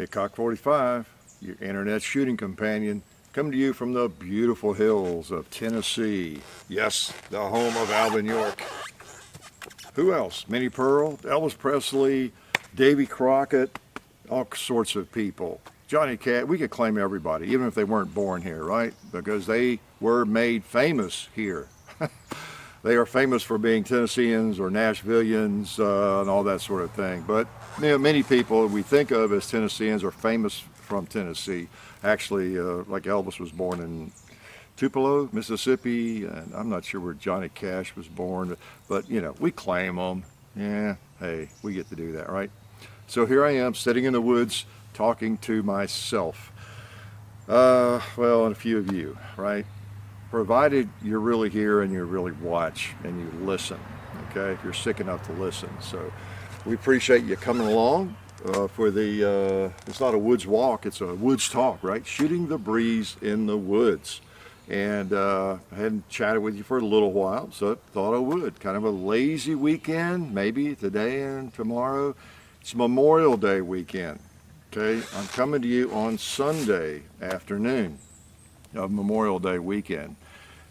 Hickok 45, your internet shooting companion, coming to you from the beautiful hills of Tennessee. Yes, the home of Alvin York. Who else? Minnie Pearl, Elvis Presley, Davy Crockett, all sorts of people. Johnny Cash, we could claim everybody, even if they weren't born here, right? Because they were made famous here. They are famous for being Tennesseans or Nashvillians and all that sort of thing. But many people we think of as Tennesseans are famous from Tennessee. Actually, like Elvis was born in Tupelo, Mississippi, and I'm not sure where Johnny Cash was born, but we claim them. Yeah, hey, we get to do that, right? So here I am sitting in the woods talking to myself. Well, and a few of you, right? Provided you're really here and you really watch and you listen, okay? If you're sick enough to listen. So we appreciate you coming along for the, it's not a woods walk, it's a woods talk, right? Shooting the breeze in the woods. And I hadn't chatted with you for a little while, so I thought I would. Kind of a lazy weekend, maybe today and tomorrow. It's Memorial Day weekend, okay? I'm coming to you on Sunday afternoon of Memorial Day weekend.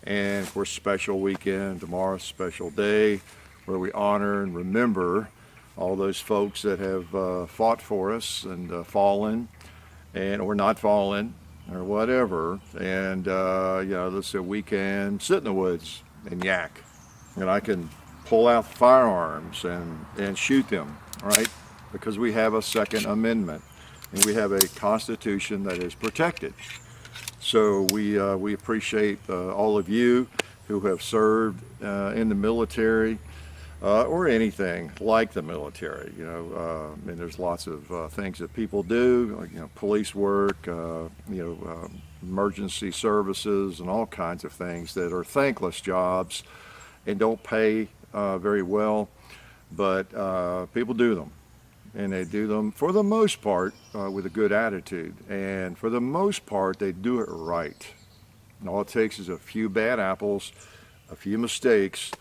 And of course, special weekend, tomorrow's special day where we honor and remember all those folks that have fought for us and fallen or not fallen or whatever. And this is a weekend, sit in the woods and yak. And I can pull out firearms and shoot them, right? Because we have a Second Amendment and we have a Constitution that is protected. So we appreciate all of you who have served in the military or anything like the military. And there's lots of things that people do, like, police work, emergency services, and all kinds of things that are thankless jobs and don't pay very well, but people do them. And they do them, for the most part, with a good attitude. And for the most part, they do it right. And all it takes is a few bad apples, a few mistakes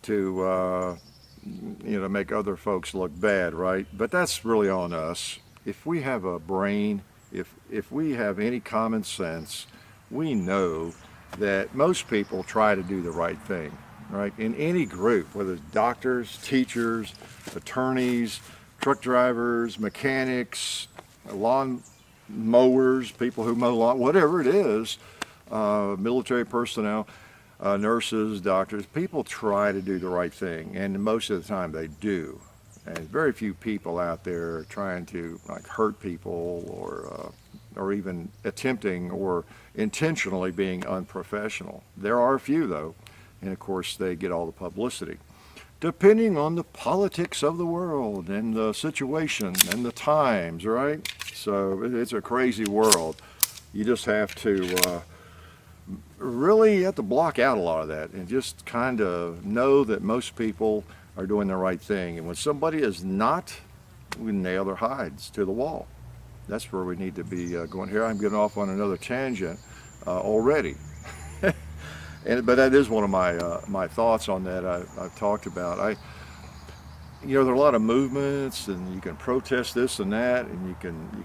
to make other folks look bad, right? But that's really on us. If we have a brain, if we have any common sense, we know that most people try to do the right thing, right? In any group, whether it's doctors, teachers, attorneys, truck drivers, mechanics, lawn mowers, people who mow lawn, whatever it is, military personnel, nurses, doctors, people try to do the right thing, and most of the time they do. And very few people out there trying to hurt people or even attempting or intentionally being unprofessional. There are a few though, and of course they get all the publicity, depending on the politics of the world and the situation and the times, right? So it's a crazy world. You just have to really have to block out a lot of that and just kind of know that most people are doing the right thing. And when somebody is not, we nail their hides to the wall. That's where we need to be going here. I'm getting off on another tangent already. But that is one of my thoughts on that. I've talked about. There are a lot of movements, and you can protest this and that, and you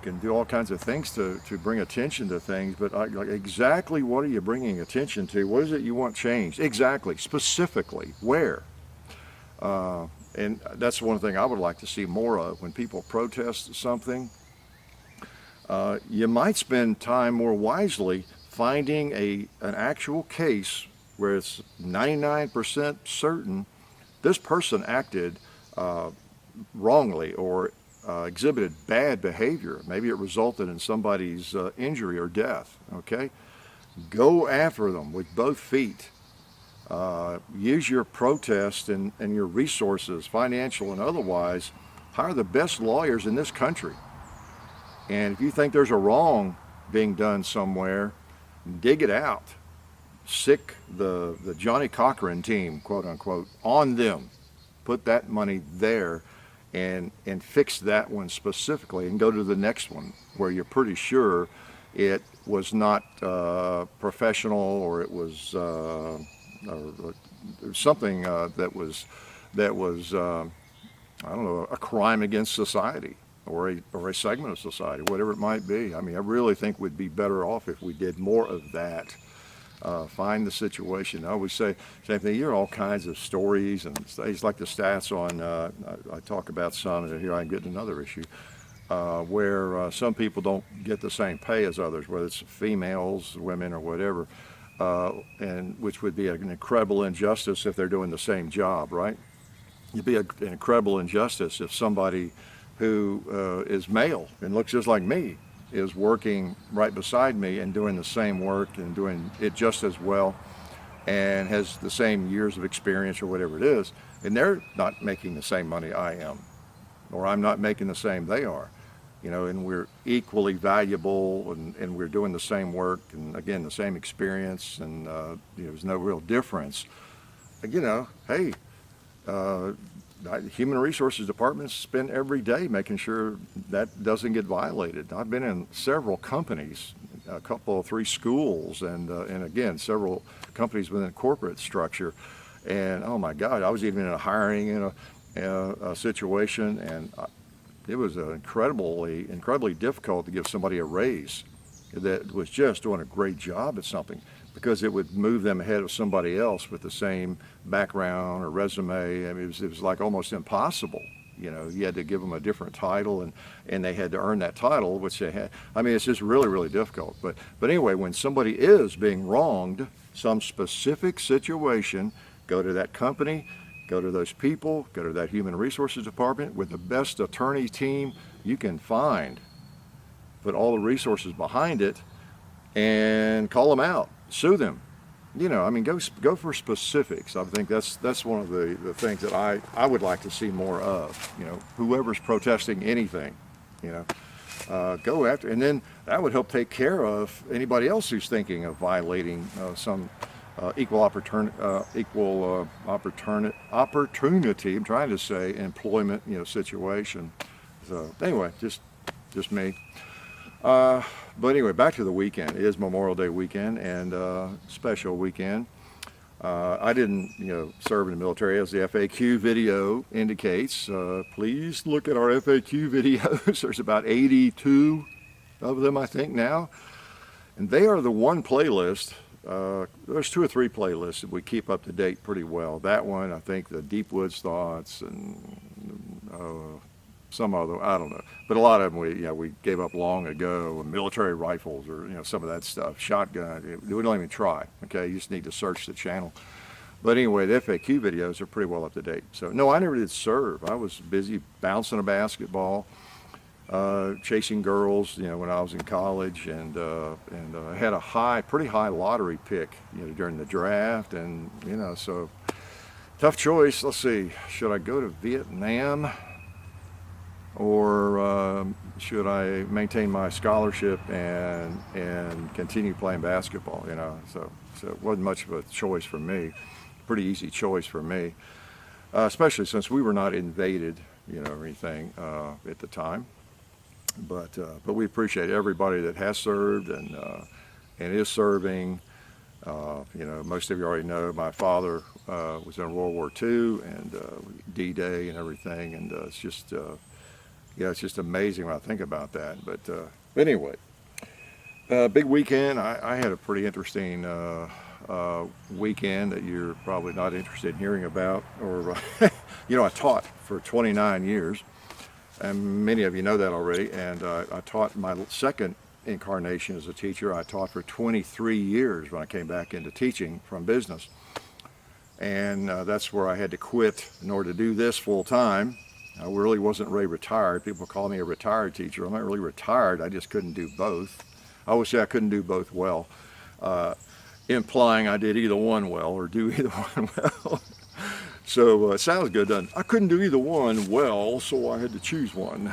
can do all kinds of things to bring attention to things. But exactly what are you bringing attention to? What is it you want changed? Exactly, specifically, where? And that's one thing I would like to see more of when people protest something. You might spend time more wisely finding an actual case where it's 99% certain this person acted wrongly or exhibited bad behavior. Maybe it resulted in somebody's injury or death, okay? Go after them with both feet. Use your protest and your resources, financial and otherwise. Hire the best lawyers in this country. And if you think there's a wrong being done somewhere, dig it out. Sick the Johnny Cochran team, quote unquote, on them. Put that money there and fix that one specifically and go to the next one where you're pretty sure it was not professional or it was something that was I don't know, a crime against society. or a segment of society, whatever it might be. I mean, I really think we'd be better off if we did more of that. Find the situation. I always say same thing. You hear all kinds of stories, and it's like the stats on. I talk about some, and here I'm getting another issue where some people don't get the same pay as others, whether it's females, women, or whatever, and which would be an incredible injustice if they're doing the same job, right? It'd be an incredible injustice if somebody who is male and looks just like me is working right beside me and doing the same work and doing it just as well and has the same years of experience or whatever it is, and they're not making the same money I am, or I'm not making the same they are, and we're equally valuable, and we're doing the same work, and again, the same experience, and there's no real difference. Hey, Human Resources departments spend every day making sure that doesn't get violated. I've been in several companies, a couple, 3 schools, and again, several companies within corporate structure. And oh my God, I was even in a hiring in a situation, and it was incredibly difficult to give somebody a raise that was just doing a great job at something, because it would move them ahead of somebody else with the same background or resume. I mean, it was like almost impossible. You had to give them a different title, and they had to earn that title, which they had. I mean, it's just really difficult. But anyway, when somebody is being wronged, some specific situation, go to that company, go to those people, go to that Human Resources department with the best attorney team you can find. Put all the resources behind it and call them out. Sue them. Go for specifics. I think that's one of the things that I would like to see more of. Whoever's protesting anything, go after, and then that would help take care of anybody else who's thinking of violating some equal opportunity. I'm trying to say employment, situation. So anyway, just me. But anyway, back to the weekend. It is Memorial Day weekend, and special weekend. I didn't, serve in the military, as the FAQ video indicates. Please look at our FAQ videos. There's about 82 of them, I think, now. And they are the one playlist. There's 2 or 3 playlists that we keep up to date pretty well. That one, I think, the Deep Woods Thoughts, and some other, I don't know, but a lot of them we gave up long ago. Military rifles, or some of that stuff, shotgun. We don't even try. Okay, you just need to search the channel. But anyway, the FAQ videos are pretty well up to date. So no, I never did serve. I was busy bouncing a basketball, chasing girls, when I was in college, and I had a pretty high lottery pick, during the draft, and so tough choice. Let's see, should I go to Vietnam? Or should I maintain my scholarship and continue playing basketball? So it wasn't much of a choice for me. Pretty easy choice for me, especially since we were not invaded, or anything at the time. But we appreciate everybody that has served and is serving. Most of you already know my father was in World War II, and D-Day and everything, and it's just. It's just amazing when I think about that. But anyway, big weekend. I had a pretty interesting weekend that you're probably not interested in hearing about. Or, I taught for 29 years, and many of you know that already. And I taught my second incarnation as a teacher. I taught for 23 years when I came back into teaching from business. And that's where I had to quit in order to do this full time. I really wasn't really retired. People call me a retired teacher. I'm not really retired. I just couldn't do both. I always say I couldn't do both well, implying I did either one well or do either one well. So it sounds good, doesn't it? I couldn't do either one well, so I had to choose one.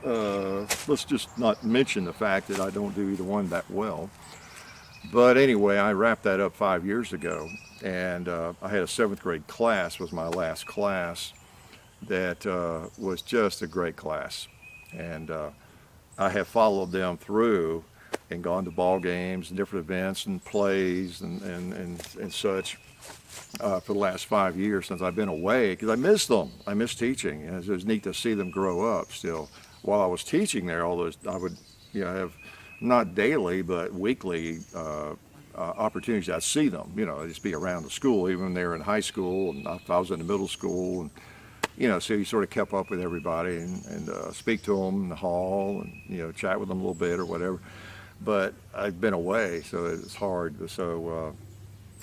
Let's just not mention the fact that I don't do either one that well. But anyway, I wrapped that up 5 years ago, and I had a 7th grade class, was my last class. That was just a great class, and I have followed them through and gone to ball games and different events and plays and such for the last 5 years since I've been away, because I miss them. I miss teaching, and it was neat to see them grow up still. while I was teaching there, all those, I would, have not daily, but weekly opportunities. I'd see them, I'd just be around the school, even when they were in high school, and if I was in the middle school, and so you sort of kept up with everybody and speak to them in the hall and, chat with them a little bit or whatever. But I've been away, so it's hard. So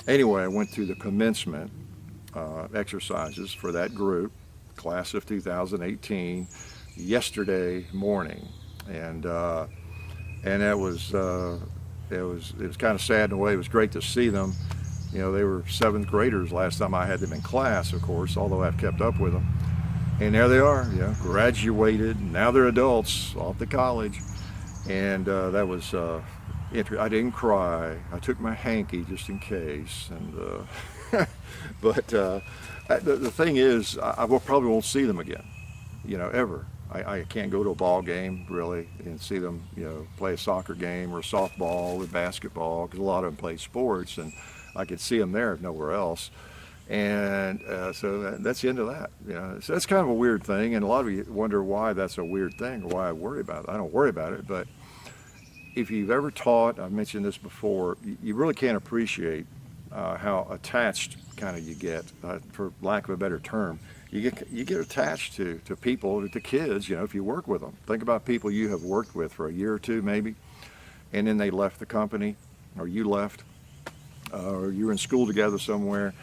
anyway, I went through the commencement exercises for that group, class of 2018, yesterday morning, and it was kind of sad in a way. It was great to see them. They were 7th graders last time I had them in class, of course, although I've kept up with them. And there they are, graduated. Now they're adults, off to college. And that was I didn't cry. I took my hanky just in case. And but the thing is, I probably won't see them again, ever. I can't go to a ball game really and see them, play a soccer game or softball or basketball, because a lot of them play sports, and I could see them there, nowhere else. And so that's the end of that. So that's kind of a weird thing, and a lot of you wonder why that's a weird thing or why I worry about it. I don't worry about it, but if you've ever taught, I've mentioned this before, you really can't appreciate how attached kind of you get, for lack of a better term. You get attached to people, to kids, if you work with them. Think about people you have worked with for a year or two maybe, and then they left the company, or you left, or you were in school together somewhere.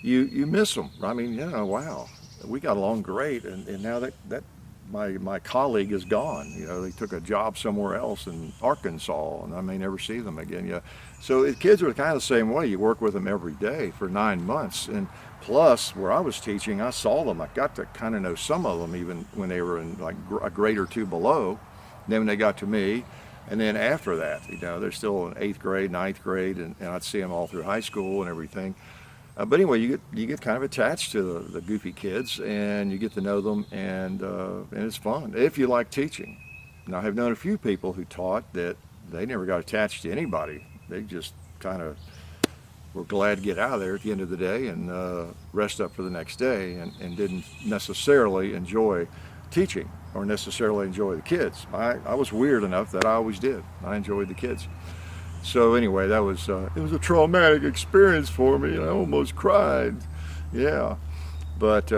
You miss them. I mean, wow, we got along great, and now that my colleague is gone. They took a job somewhere else in Arkansas, and I may never see them again. So kids are kind of the same way. You work with them every day for 9 months, and plus, where I was teaching, I saw them. I got to kind of know some of them even when they were in like a grade or two below. Then when they got to me, and then after that, they're still in 8th grade, 9th grade, and I'd see them all through high school and everything. But anyway, you get kind of attached to the goofy kids, and you get to know them, and it's fun if you like teaching. Now, I have known a few people who taught that they never got attached to anybody. They just kind of were glad to get out of there at the end of the day and rest up for the next day, and didn't necessarily enjoy teaching or necessarily enjoy the kids. I was weird enough that I always did. I enjoyed the kids. So anyway, that was it was a traumatic experience for me, and I almost cried. Yeah, but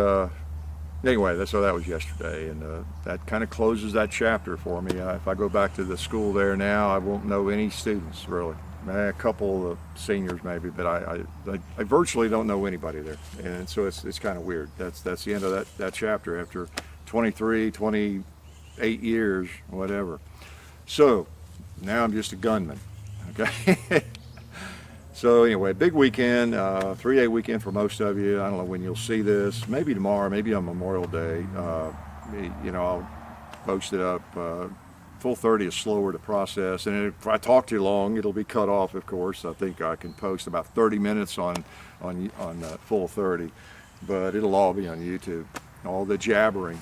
anyway, so that was yesterday, and that kind of closes that chapter for me. If I go back to the school there now, I won't know any students really. A couple of seniors maybe, but I virtually don't know anybody there, and so it's kind of weird. That's the end of that chapter after 23, 28 years, whatever. So now I'm just a gunman. Okay. So anyway, big weekend, 3-day weekend for most of you. I don't know when you'll see this. Maybe tomorrow, maybe on Memorial Day. I'll post it up. Full 30 is slower to process, and if I talk too long, it'll be cut off. Of course, I think I can post about 30 minutes on full 30, but it'll all be on YouTube. All the jabbering.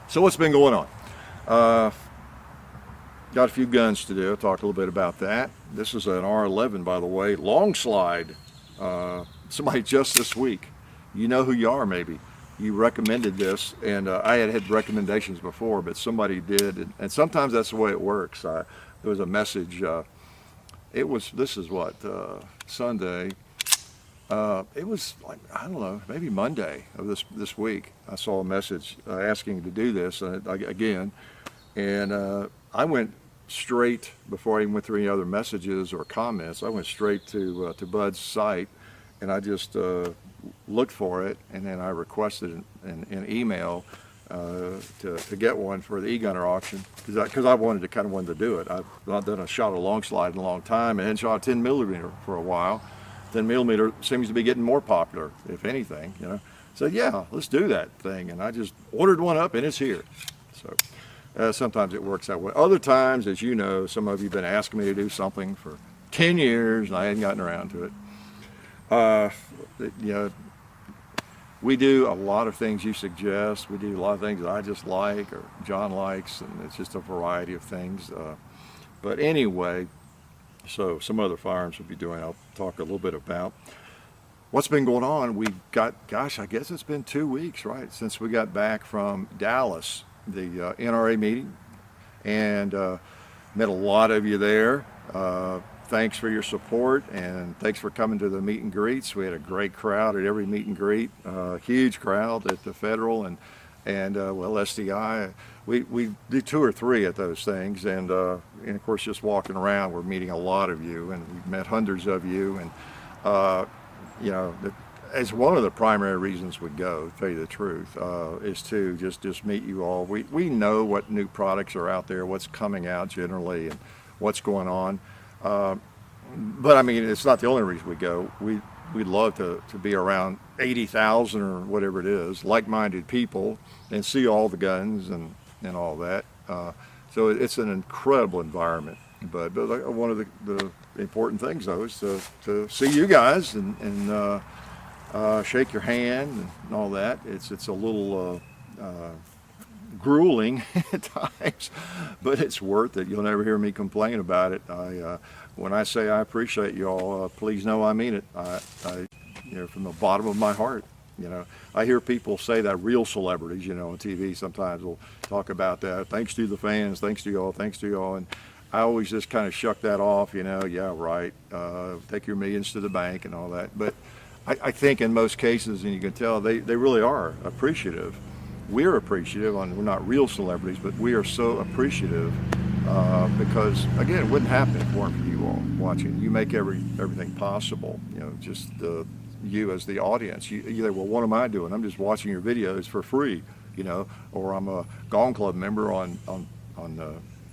So what's been going on? Got a few guns to do. I'll talk a little bit about that. This is an R11, by the way, long slide. Somebody just this week, you know who you are maybe. You recommended this, and I had recommendations before, but somebody did, and sometimes that's the way it works. There was a message. This is what, Sunday. It was like, I don't know, maybe Monday of this week. I saw a message asking to do this again, and I went straight, before I even went through any other messages or comments, I went straight to Bud's site, and I just looked for it, and then I requested an email to get one for the e-gunner auction, because I wanted to do it. I've not done a shot of long slide in a long time, and hadn't shot a 10 millimeter for a while. 10 millimeter seems to be getting more popular, if anything, So yeah, let's do that thing, and I just ordered one up, and it's here. So sometimes it works that way. Other times, as you know, some of you have been asking me to do something for 10 years, and I hadn't gotten around to it. We do a lot of things you suggest. We do a lot of things that I just like, or John likes, and it's just a variety of things. But anyway, so some other firearms we'll be doing, I'll talk a little bit about. What's been going on? We got, gosh, I guess it's been 2 weeks, right, since we got back from Dallas. NRA meeting, and met a lot of you there. Thanks for your support, and thanks for coming to the meet and greets. We had a great crowd at every meet and greet, huge crowd at the Federal and well, SDI. We did 2 or 3 at those things, and of course, just walking around, we're meeting a lot of you, and we've met hundreds of you, and you know, as one of the primary reasons we go, to tell you the truth, is to just meet you all. We know what new products are out there, what's coming out generally, and what's going on. But I mean, it's not the only reason we go. We'd love to be around 80,000 or whatever it is, like-minded people, and see all the guns and all that. So it's an incredible environment. But one of the important things, though, is to see you guys and shake your hand and all that. It's a little grueling at times, but it's worth it. You'll never hear me complain about it. When I say I appreciate you all, please know I mean it. I from the bottom of my heart. I hear people say that, real celebrities, on TV sometimes will talk about that. Thanks to the fans, thanks to y'all, thanks to y'all. And I always just kind of shuck that off, yeah, right. Take your millions to the bank and all that. But I think in most cases, and you can tell, they really are appreciative. We're appreciative, we're not real celebrities, but we are so appreciative because, again, it wouldn't happen if it weren't for you all watching. You make everything possible, just you as the audience. You say, well, what am I doing? I'm just watching your videos for free, or I'm a Gong Club member on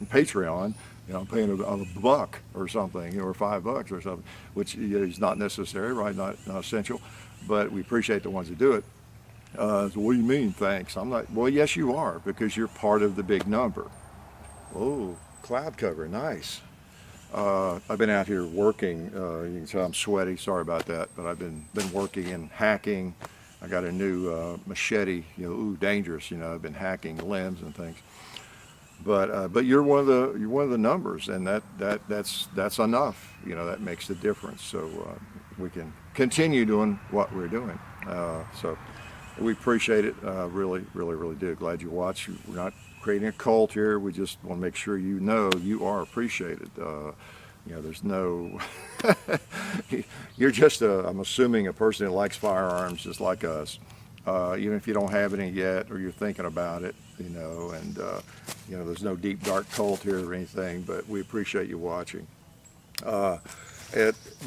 Patreon, I'm paying a buck or something, or $5 or something, which is not necessary, right? Not essential, but we appreciate the ones that do it. So what do you mean, thanks? I'm not, well, yes, you are, because you're part of the big number. Oh, cloud cover, nice. I've been out here working, you can tell I'm sweaty, sorry about that, but I've been working and hacking. I got a new machete, dangerous, I've been hacking limbs and things. But you're one of the numbers, and that's enough. That makes the difference. So we can continue doing what we're doing. So we appreciate it. Really, really, really do. Glad you watch. We're not creating a cult here. We just want to make sure you are appreciated. There's no. You're just I'm assuming a person that likes firearms just like us. Even if you don't have any yet, or you're thinking about it, and there's no deep dark cult here or anything, but we appreciate you watching. But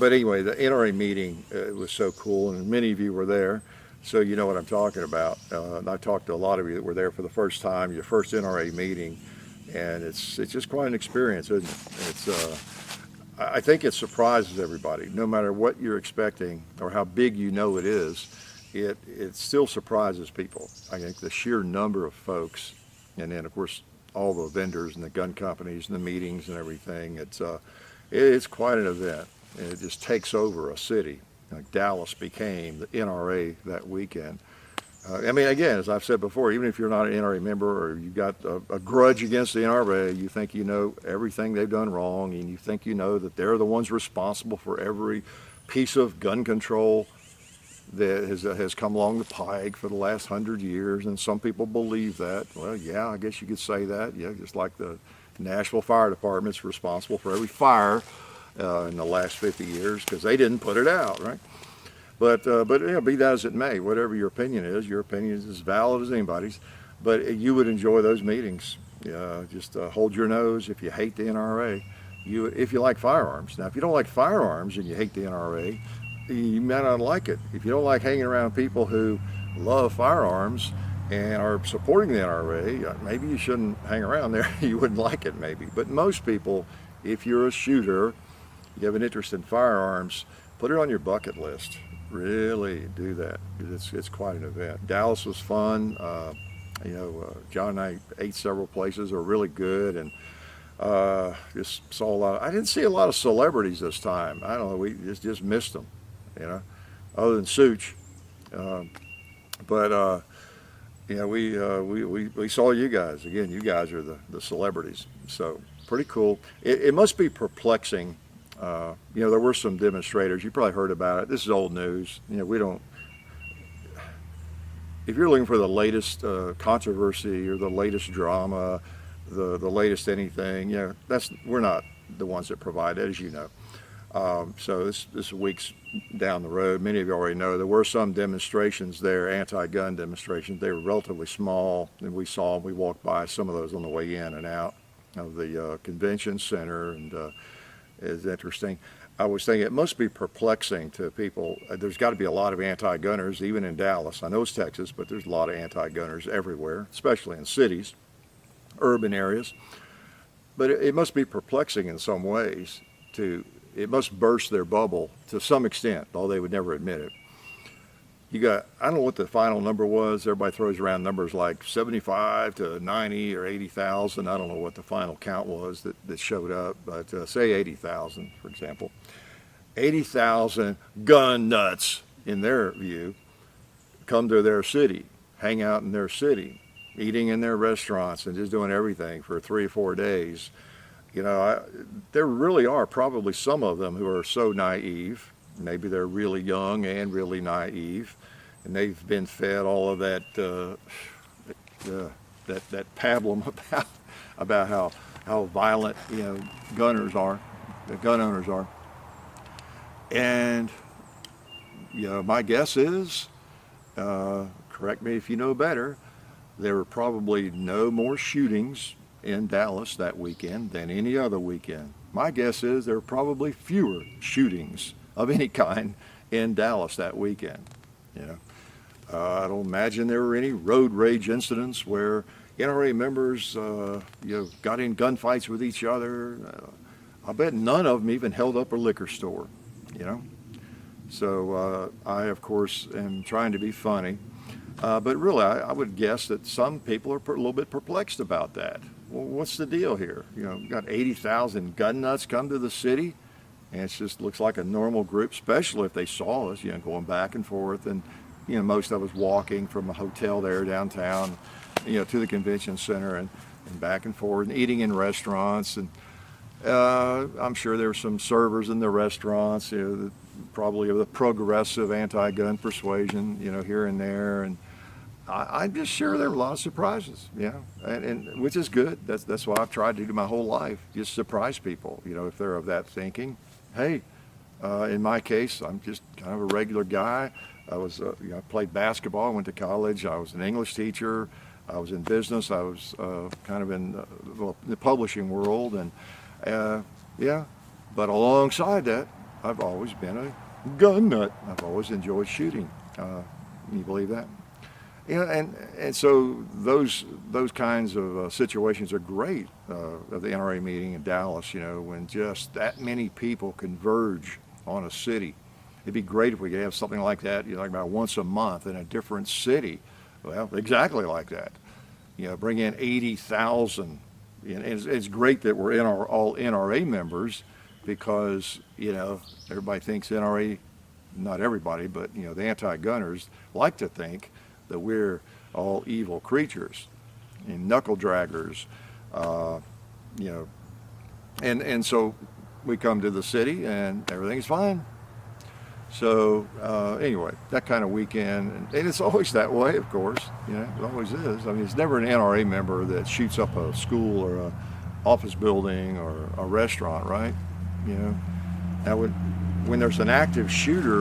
anyway, the NRA meeting was so cool, and many of you were there, so you know what I'm talking about. And I talked to a lot of you that were there for the first time, your first NRA meeting, and it's just quite an experience, isn't it? I think it surprises everybody, no matter what you're expecting or how big it is. It still surprises people. I think the sheer number of folks, and then of course all the vendors and the gun companies and the meetings and everything. It's quite an event. It just takes over a city. Like Dallas became the NRA that weekend. Again, as I've said before, even if you're not an NRA member or you've got a grudge against the NRA, you think you know everything they've done wrong, and you think that they're the ones responsible for every piece of gun control that has come along the pike for the last 100 years, and some people believe that. Well, yeah, I guess you could say that. Yeah, just like the Nashville Fire Department's responsible for every fire in the last 50 years because they didn't put it out, right? But be that as it may, whatever your opinion is as valid as anybody's. But you would enjoy those meetings. Just hold your nose if you hate the NRA. If you like firearms. Now, if you don't like firearms and you hate the NRA, you may not like it. If you don't like hanging around people who love firearms and are supporting the NRA, maybe you shouldn't hang around there. You wouldn't like it, maybe. But most people, if you're a shooter, you have an interest in firearms, put it on your bucket list. Really do that. It's quite an event. Dallas was fun. John and I ate several places. They were really good, and just saw a lot. I didn't see a lot of celebrities this time. I don't know. We just missed them. Other than Such, we saw you guys again. You guys are the celebrities, so pretty cool. It must be perplexing. There were some demonstrators. You probably heard about it. This is old news. We don't. if you're looking for the latest controversy or the latest drama, the latest anything, we're not the ones that provide that, as you know. So this week's down the road. Many of you already know there were some demonstrations there, anti-gun demonstrations. They were relatively small, and we walked by some of those on the way in and out of the convention center, and it's interesting. I was thinking it must be perplexing to people. There's got to be a lot of anti-gunners, even in Dallas. I know it's Texas, but there's a lot of anti-gunners everywhere, especially in cities, urban areas. But it must be perplexing in some ways. It must burst their bubble to some extent, although they would never admit it. I don't know what the final number was. Everybody throws around numbers like 75 to 90 or 80,000. I don't know what the final count was that showed up, but say 80,000, for example. 80,000 gun nuts, in their view, come to their city, hang out in their city, eating in their restaurants and just doing everything for 3 or 4 days. There really are probably some of them who are so naive. Maybe they're really young and really naive, and they've been fed all of that that pablum about how violent gun owners are. And my guess is, correct me if you know better, there were probably no more shootings in Dallas that weekend than any other weekend. My guess is there were probably fewer shootings of any kind in Dallas that weekend. I don't imagine there were any road rage incidents where NRA members got in gunfights with each other. I bet none of them even held up a liquor store. So I, of course, am trying to be funny, but really I would guess that some people are a little bit perplexed about that. Well, what's the deal here? We've got 80,000 gun nuts come to the city, and it just looks like a normal group, especially if they saw us, going back and forth, and most of us walking from a hotel there downtown, to the convention center and back and forth, and eating in restaurants. And I'm sure there were some servers in the restaurants, probably of the progressive anti-gun persuasion, here and there. And I'm just sure there were a lot of surprises, and which is good. That's what I've tried to do my whole life, just surprise people, if they're of that thinking. Hey, in my case, I'm just kind of a regular guy. I played basketball, I went to college, I was an English teacher, I was in business, I was kind of in the publishing world, and but alongside that, I've always been a gun nut. I've always enjoyed shooting. Can you believe that? And so those kinds of situations are great of the NRA meeting in Dallas, when just that many people converge on a city. It'd be great if we could have something like that, like about once a month in a different city. Well, exactly like that. Bring in 80,000. And it's great that we're all NRA members, because, everybody thinks NRA, not everybody, but, the anti-gunners like to think that we're all evil creatures and knuckle draggers, and so we come to the city and everything's fine. So anyway, that kind of weekend, and it's always that way, of course. It always is. I mean, it's never an NRA member that shoots up a school or a office building or a restaurant, right? Now when there's an active shooter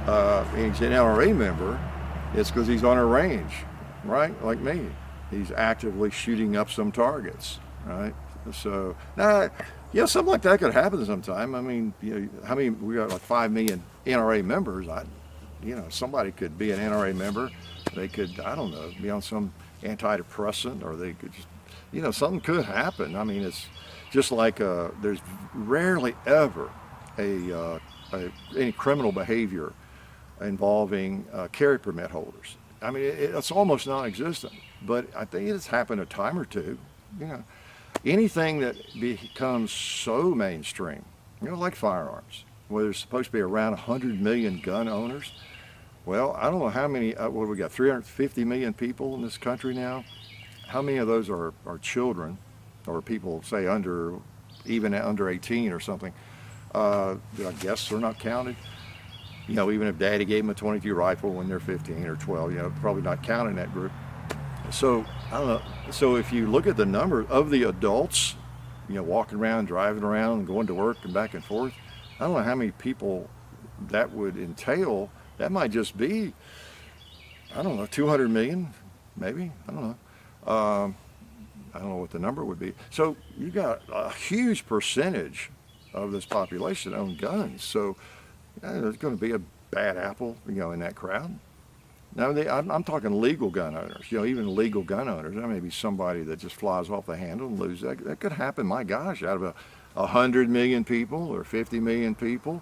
and he's an NRA member, it's because he's on a range, right? Like me, he's actively shooting up some targets, right? So now, something like that could happen sometime. I mean, how many? We got like 5 million NRA members. Somebody could be an NRA member. They could, I don't know, be on some antidepressant, or they could just, something could happen. I mean, it's just like there's rarely ever any criminal behavior involving carry permit holders. I mean, it's almost non-existent, but I think it's happened a time or two. Anything that becomes so mainstream, like firearms, where there's supposed to be around 100 million gun owners. Well, I don't know how many, what we got, 350 million people in this country now. How many of those are children, or people, say, even under 18 or something? I guess they're not counted. You know, even if daddy gave them a 22 rifle when they're 15 or 12, you know, probably not counting that group. So, I don't know. So if you look at the number of the adults, you know, walking around, driving around, going to work and back and forth, I don't know how many people that would entail. That might just be, I don't know, 200 million, maybe. I don't know. I don't know what the number would be. So you got a huge percentage of this population that own guns. So there's going to be a bad apple, you know, in that crowd. Now, I'm talking legal gun owners. You know, even legal gun owners. There may be somebody that just flies off the handle and loses. That could happen. My gosh, out of 100 million people or 50 million people.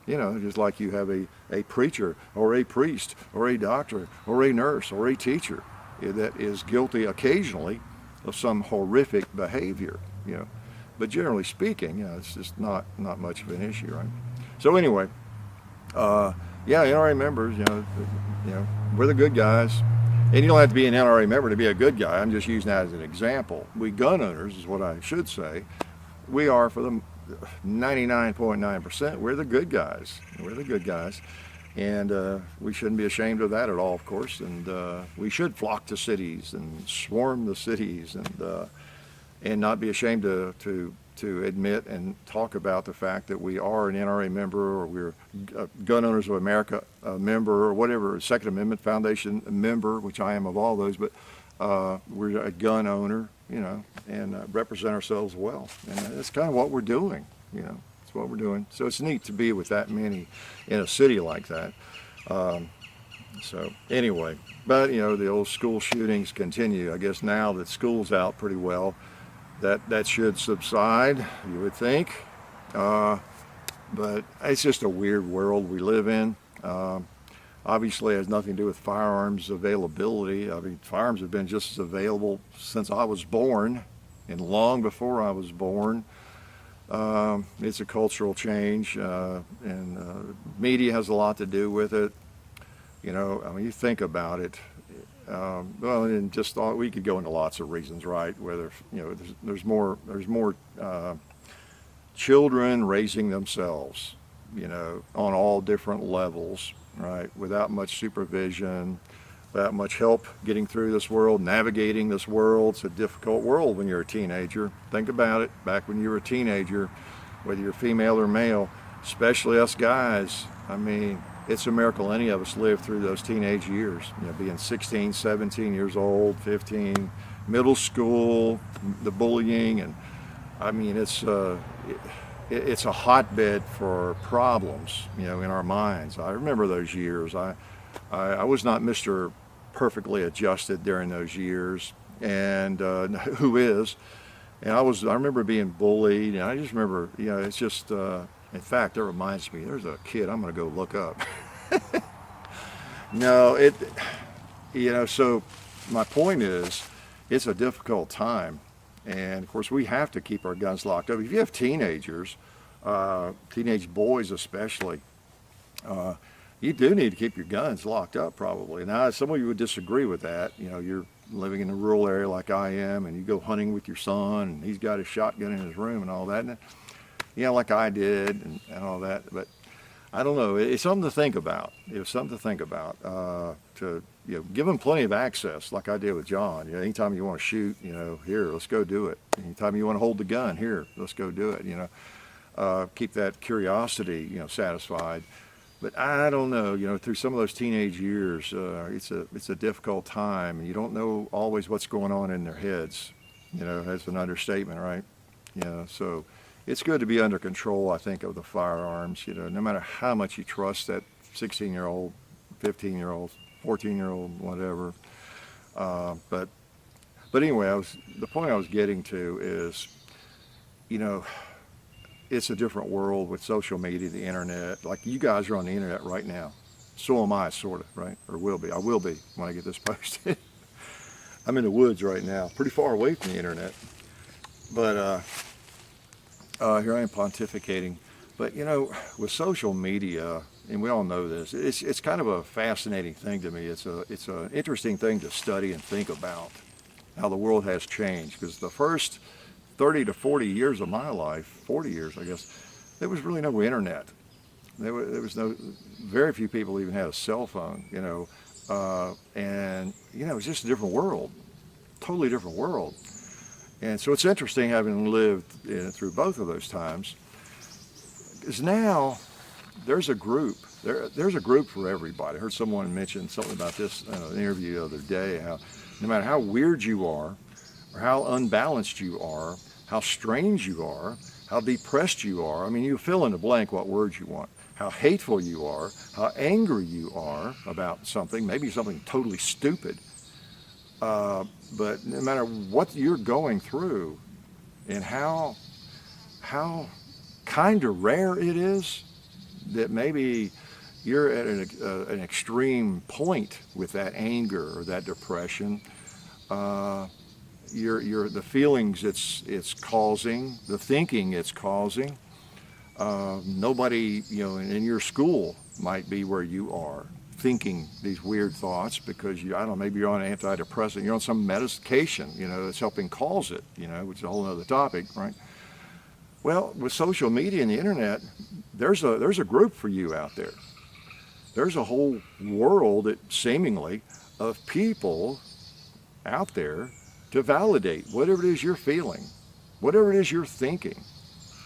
You know, just like you have a preacher or a priest or a doctor or a nurse or a teacher that is guilty occasionally of some horrific behavior, you know. But generally speaking, you know, it's just not much of an issue, right? So anyway, yeah, NRA members, you know, we're the good guys. And you don't have to be an NRA member to be a good guy. I'm just using that as an example. We gun owners is what I should say. We are, for the 99.9%, we're the good guys. We're the good guys. And we shouldn't be ashamed of that at all, of course. And we should flock to cities and swarm the cities and not be ashamed to admit and talk about the fact that we are an NRA member, or we're Gun Owners of America member, or whatever, Second Amendment Foundation member, which I am of all those, but we're a gun owner, you know, and represent ourselves well. And that's kind of what we're doing, you know. That's what we're doing. So it's neat to be with that many in a city like that. So anyway, but you know, the old school shootings continue. I guess now that school's out pretty well, that should subside, you would think. But it's just a weird world we live in. Obviously it has nothing to do with firearms availability. I mean, firearms have been just as available since I was born and long before I was born. It's a cultural change, and media has a lot to do with it. You know, I mean, you think about it. Well, and just we could go into lots of reasons, right? Whether, you know, there's more children raising themselves, you know, on all different levels, right? Without much supervision, without much help getting through this world, navigating this world. It's a difficult world when you're a teenager. Think about it. Back when you were a teenager, whether you're female or male, especially us guys, I mean, it's a miracle any of us lived through those teenage years, you know, being 16, 17 years old, 15, middle school, the bullying, and I mean, it's a hotbed for problems, you know, in our minds. I remember those years. I was not Mr. Perfectly adjusted during those years, and who is? And I remember being bullied, and I just remember, you know, it's just, in fact, that reminds me, there's a kid I'm going to go look up. No, you know, so my point is, it's a difficult time. And of course, we have to keep our guns locked up. If you have teenagers, teenage boys especially, you do need to keep your guns locked up probably. Now, some of you would disagree with that. You know, you're living in a rural area like I am, and you go hunting with your son, and he's got his shotgun in his room and all that. And, you know, like I did and all that. But I don't know. It's something to think about. It's something to think about. To, you know, give them plenty of access, like I did with John. You know, anytime you want to shoot, you know, here, let's go do it. Anytime you want to hold the gun, here, let's go do it. You know, keep that curiosity, you know, satisfied. But I don't know, you know, through some of those teenage years, it's a difficult time, and you don't know always what's going on in their heads. You know, that's an understatement, right? You know, so it's good to be under control, I think, of the firearms. You know, no matter how much you trust that 16-year-old, 15-year-old, 14-year-old, whatever. But anyway, the point I was getting to is, you know, it's a different world with social media, the internet. Like, you guys are on the internet right now. So am I, sort of, right? Or will be. I will be when I get this posted. I'm in the woods right now, pretty far away from the internet. But here I am pontificating. But, you know, with social media, and we all know this, it's kind of a fascinating thing to me. It's an interesting thing to study and think about, how the world has changed. Because the first 30 to 40 years of my life, 40 years I guess, there was really no internet. There was no, very few people even had a cell phone, you know, and, you know, it was just a different world, totally different world. And so it's interesting having lived through both of those times, because now there's a group. There's a group for everybody. I heard someone mention something about this in an interview the other day, how no matter how weird you are, or how unbalanced you are, how strange you are, how depressed you are, I mean, you fill in the blank what words you want, how hateful you are, how angry you are about something, maybe something totally stupid. But no matter what you're going through and how kind of rare it is that maybe you're at an extreme point with that anger or that depression, the feelings it's causing, the thinking it's causing. Nobody, you know, in your school might be where you are, thinking these weird thoughts because I don't know, maybe you're on an antidepressant, you're on some medication, you know, that's helping cause it, you know, which is a whole other topic, right? Well, with social media and the internet, there's a group for you out there. There's a whole world, seemingly, of people out there to validate whatever it is you're feeling, whatever it is you're thinking.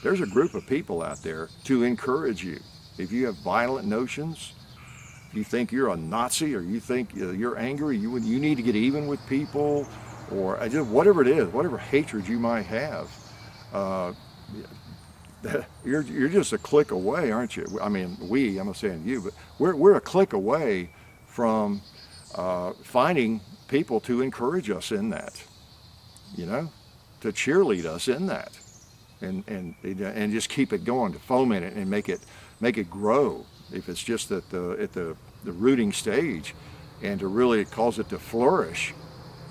There's a group of people out there to encourage you. If you have violent notions, you think you're a Nazi, or you think you're angry, you need to get even with people, or just whatever it is, whatever hatred you might have, you're just a click away, aren't you? I mean, I'm not saying you, but we're a click away from finding people to encourage us in that, you know, to cheerlead us in that, and just keep it going, to foment it and make it grow. If it's just at the rooting stage, and to really cause it to flourish,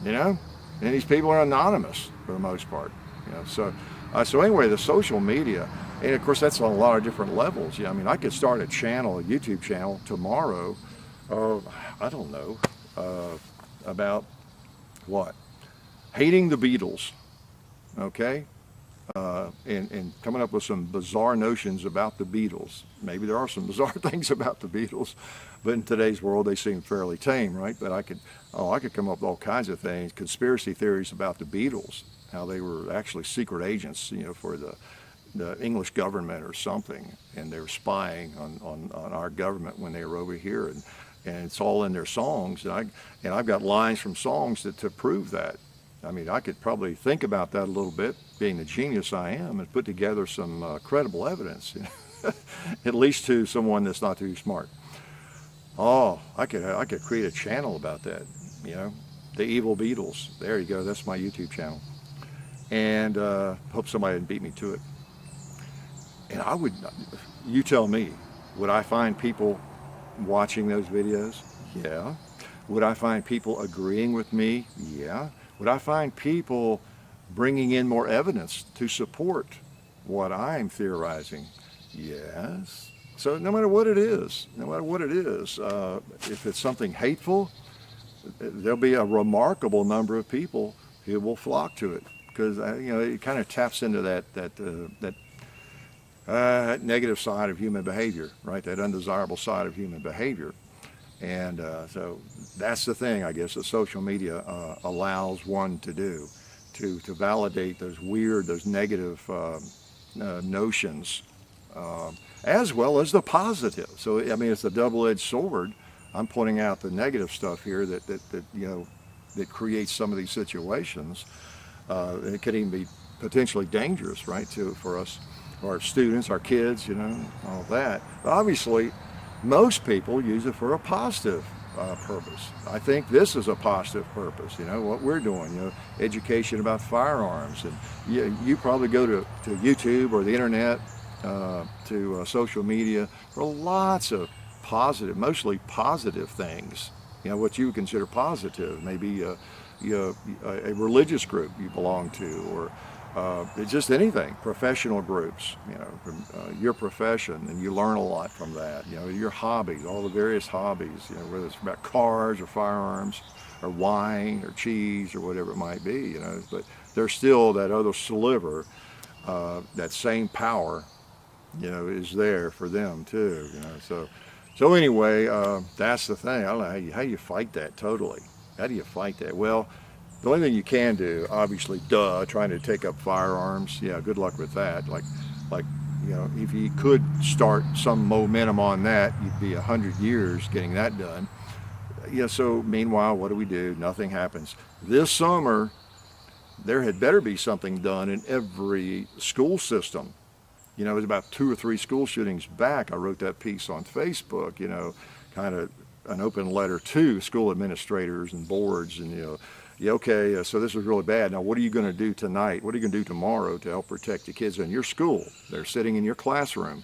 you know. And these people are anonymous for the most part, you know. So anyway, the social media, and of course that's on a lot of different levels. Yeah, I mean, I could start a YouTube channel tomorrow. I don't know about what, hating the Beatles, okay. And coming up with some bizarre notions about the Beatles. Maybe there are some bizarre things about the Beatles, but in today's world they seem fairly tame, right? But I could come up with all kinds of things, conspiracy theories about the Beatles, how they were actually secret agents, you know, for the English government or something, and they were spying on our government when they were over here, and it's all in their songs, and I've got lines from songs to prove that. I mean, I could probably think about that a little bit, being the genius I am, and put together some credible evidence, at least to someone that's not too smart. Oh, I could create a channel about that, you know, the evil Beatles. There you go. That's my YouTube channel, and hope somebody didn't beat me to it. And you tell me, would I find people watching those videos? Yeah. Would I find people agreeing with me? Yeah. Would I find people bringing in more evidence to support what I'm theorizing? Yes. So no matter what it is, if it's something hateful, there'll be a remarkable number of people who will flock to it, because you know, it kind of taps into that negative side of human behavior, right? That undesirable side of human behavior. And so that's the thing, I guess, that social media allows one to do, to validate those negative notions, as well as the positive. So I mean, it's a double-edged sword. I'm pointing out the negative stuff here that you know, that creates some of these situations. It could even be potentially dangerous, right, for us, our students, our kids, you know, all that. But obviously, most people use it for a positive purpose. I think this is a positive purpose, you know, what we're doing, you know, education about firearms. And you probably go to YouTube or the internet, to social media for lots of positive, mostly positive things, you know, what you would consider positive. Maybe a religious group you belong to, or just anything, professional groups, you know, from your profession, and you learn a lot from that. You know, your hobbies, all the various hobbies, you know, whether it's about cars or firearms or wine or cheese or whatever it might be, you know. But there's still that other sliver, that same power is there for them too. So anyway, that's the thing. I don't know how you fight that totally. How do you fight that? Well, the only thing you can do, obviously, trying to take up firearms. Yeah, good luck with that. Like, if you could start some momentum on that, you'd be 100 years getting that done. So meanwhile, what do? Nothing happens. This summer, there had better be something done in every school system. It was about 2 or 3 school shootings back. I wrote that piece on Facebook, kind of an open letter to school administrators and boards, and okay, so this is really bad. Now, what are you going to do tonight? What are you going to do tomorrow to help protect the kids in your school? They're sitting in your classroom.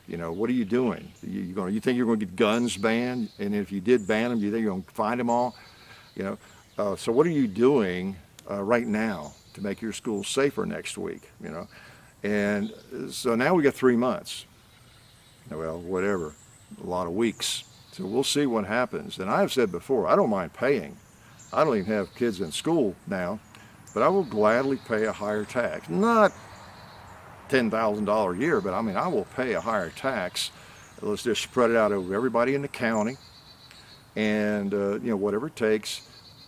What are you doing? You think you're going to get guns banned? And if you did ban them, do you think you're going to find them all? So what are you doing right now to make your school safer next week? And so now we got 3 months. Well, whatever, a lot of weeks. So we'll see what happens. And I've said before, I don't mind paying. I don't even have kids in school now, but I will gladly pay a higher tax. Not $10,000 a year, but I will pay a higher tax. Let's just spread it out over everybody in the county, and whatever it takes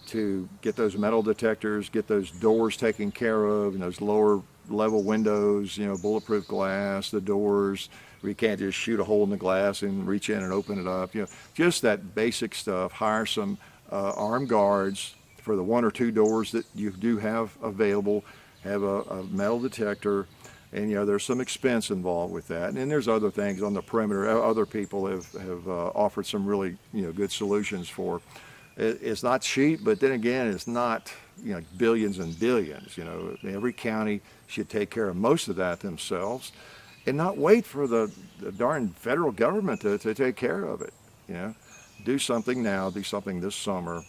to get those metal detectors, get those doors taken care of, and those lower level windows, bulletproof glass, the doors where you can't just shoot a hole in the glass and reach in and open it up. Just that basic stuff. Hire some armed guards for the 1 or 2 doors that you do have available. Have a metal detector, and there's some expense involved with that. And then there's other things on the perimeter. Other people have offered some really good solutions for. It's not cheap, but then again, it's not billions and billions. Every county should take care of most of that themselves, and not wait for the darn federal government to take care of it. Do something now, do something this summer.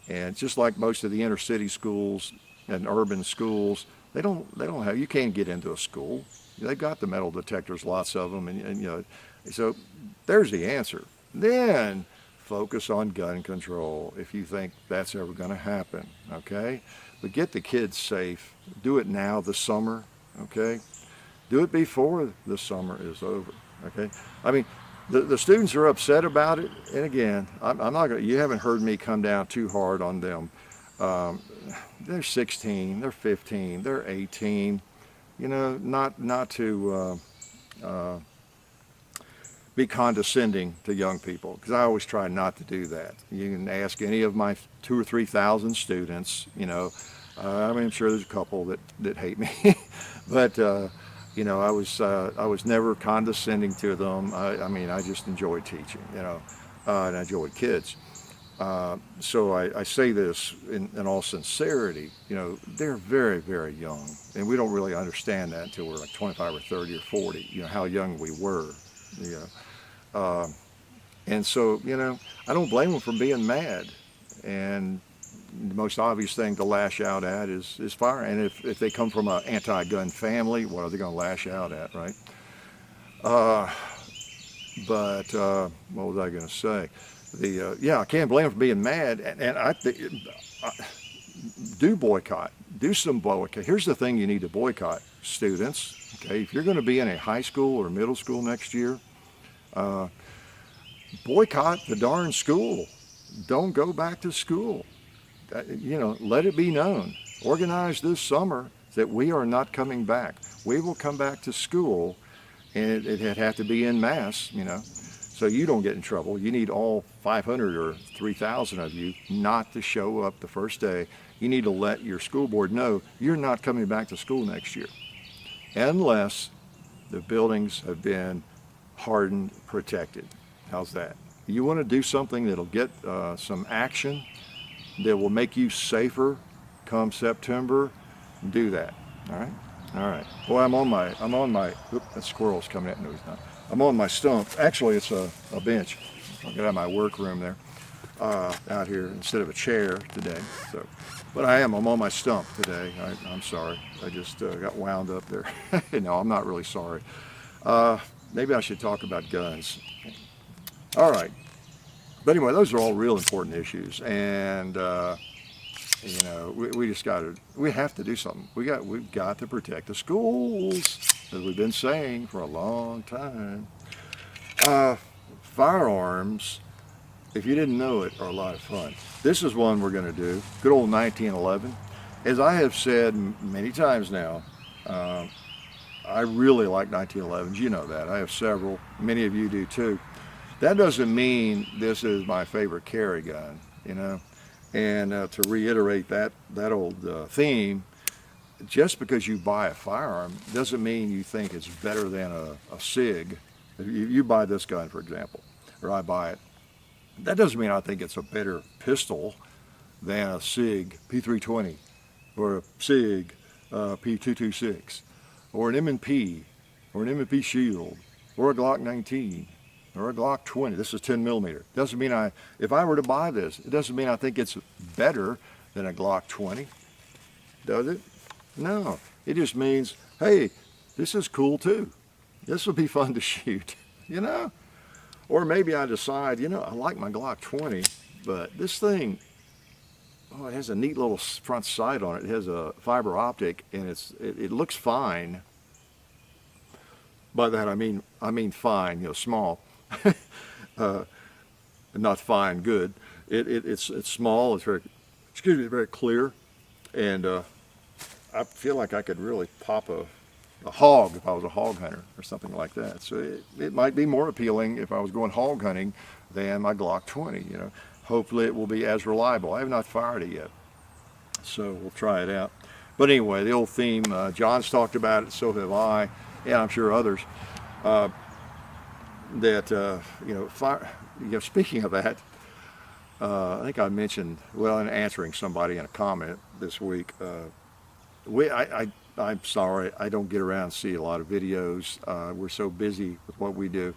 And just like most of the inner city schools and urban schools, they don't have, you can't get into a school. They've got the metal detectors, lots of them, and so there's the answer. Then focus on gun control if you think that's ever going to happen, okay? But get the kids safe. Do it now, this summer, okay? Do it before the summer is over, okay? The students are upset about it, and again, I'm not going. You haven't heard me come down too hard on them. They're 16, they're 15, they're 18. Not to be condescending to young people, because I always try not to do that. You can ask any of my 2,000 or 3,000 students. I'm sure there's a couple that hate me, but. I was never condescending to them. I just enjoyed teaching, and I enjoyed kids. So I say this in all sincerity. They're very, very young, and we don't really understand that until we're like 25 or 30 or 40. How young we were. And so I don't blame them for being mad. And the most obvious thing to lash out at is fire. And if they come from an anti-gun family, what are they going to lash out at, right? But what was I going to say? I can't blame them for being mad. And I think do boycott. Do some boycott. Here's the thing you need to boycott, students. Okay, if you're going to be in a high school or middle school next year, boycott the darn school. Don't go back to school. Let it be known. Organize this summer that we are not coming back. We will come back to school, and it'd have to be en masse, so you don't get in trouble. You need all 500 or 3,000 of you not to show up the first day. You need to let your school board know you're not coming back to school next year, unless the buildings have been hardened, protected. How's that? You want to do something that'll get some action, that will make you safer come September, do that. All right. Boy, I'm on my, that squirrel's coming at me. No, he's not. I'm on my stump. Actually, it's a bench. I'll get out of my workroom there, out here, instead of a chair today. So, but I'm on my stump today. I'm sorry. I just got wound up there. No, I'm not really sorry. Maybe I should talk about guns. All right. But anyway, those are all real important issues, and we have to do something. We've got to protect the schools. as we've been saying for a long time. Firearms, if you didn't know it, are a lot of fun. This is one we're going to do. Good old 1911. As I have said many times now, I really like 1911s. You know that. I have several. Many of you do too. That doesn't mean this is my favorite carry gun, you know. And to reiterate that old theme, just because you buy a firearm doesn't mean you think it's better than a SIG. If you buy this gun, for example, or I buy it, that doesn't mean I think it's a better pistol than a SIG P320 or a SIG P226 or an M&P or an M&P Shield or a Glock 19 or a Glock 20. This is 10 millimeter. Doesn't mean if I were to buy this, it doesn't mean I think it's better than a Glock 20, does it? No, it just means, hey, this is cool too. This will be fun to shoot, you know? Or maybe I decide, you know, I like my Glock 20, but this thing, oh, it has a neat little front sight on it. It has a fiber optic, and it looks fine. By that I mean fine, you know, small, not fine, good. It's small. It's very clear, and I feel like I could really pop a hog if I was a hog hunter or something like that. So it might be more appealing if I was going hog hunting than my Glock 20, you know. Hopefully it will be as reliable. I have not fired it yet, so we'll try it out. But anyway, the old theme, John's talked about it, so have I, and I'm sure others, that, speaking of that, I think I mentioned, well, in answering somebody in a comment this week, I'm sorry, I don't get around to see a lot of videos. We're so busy with what we do.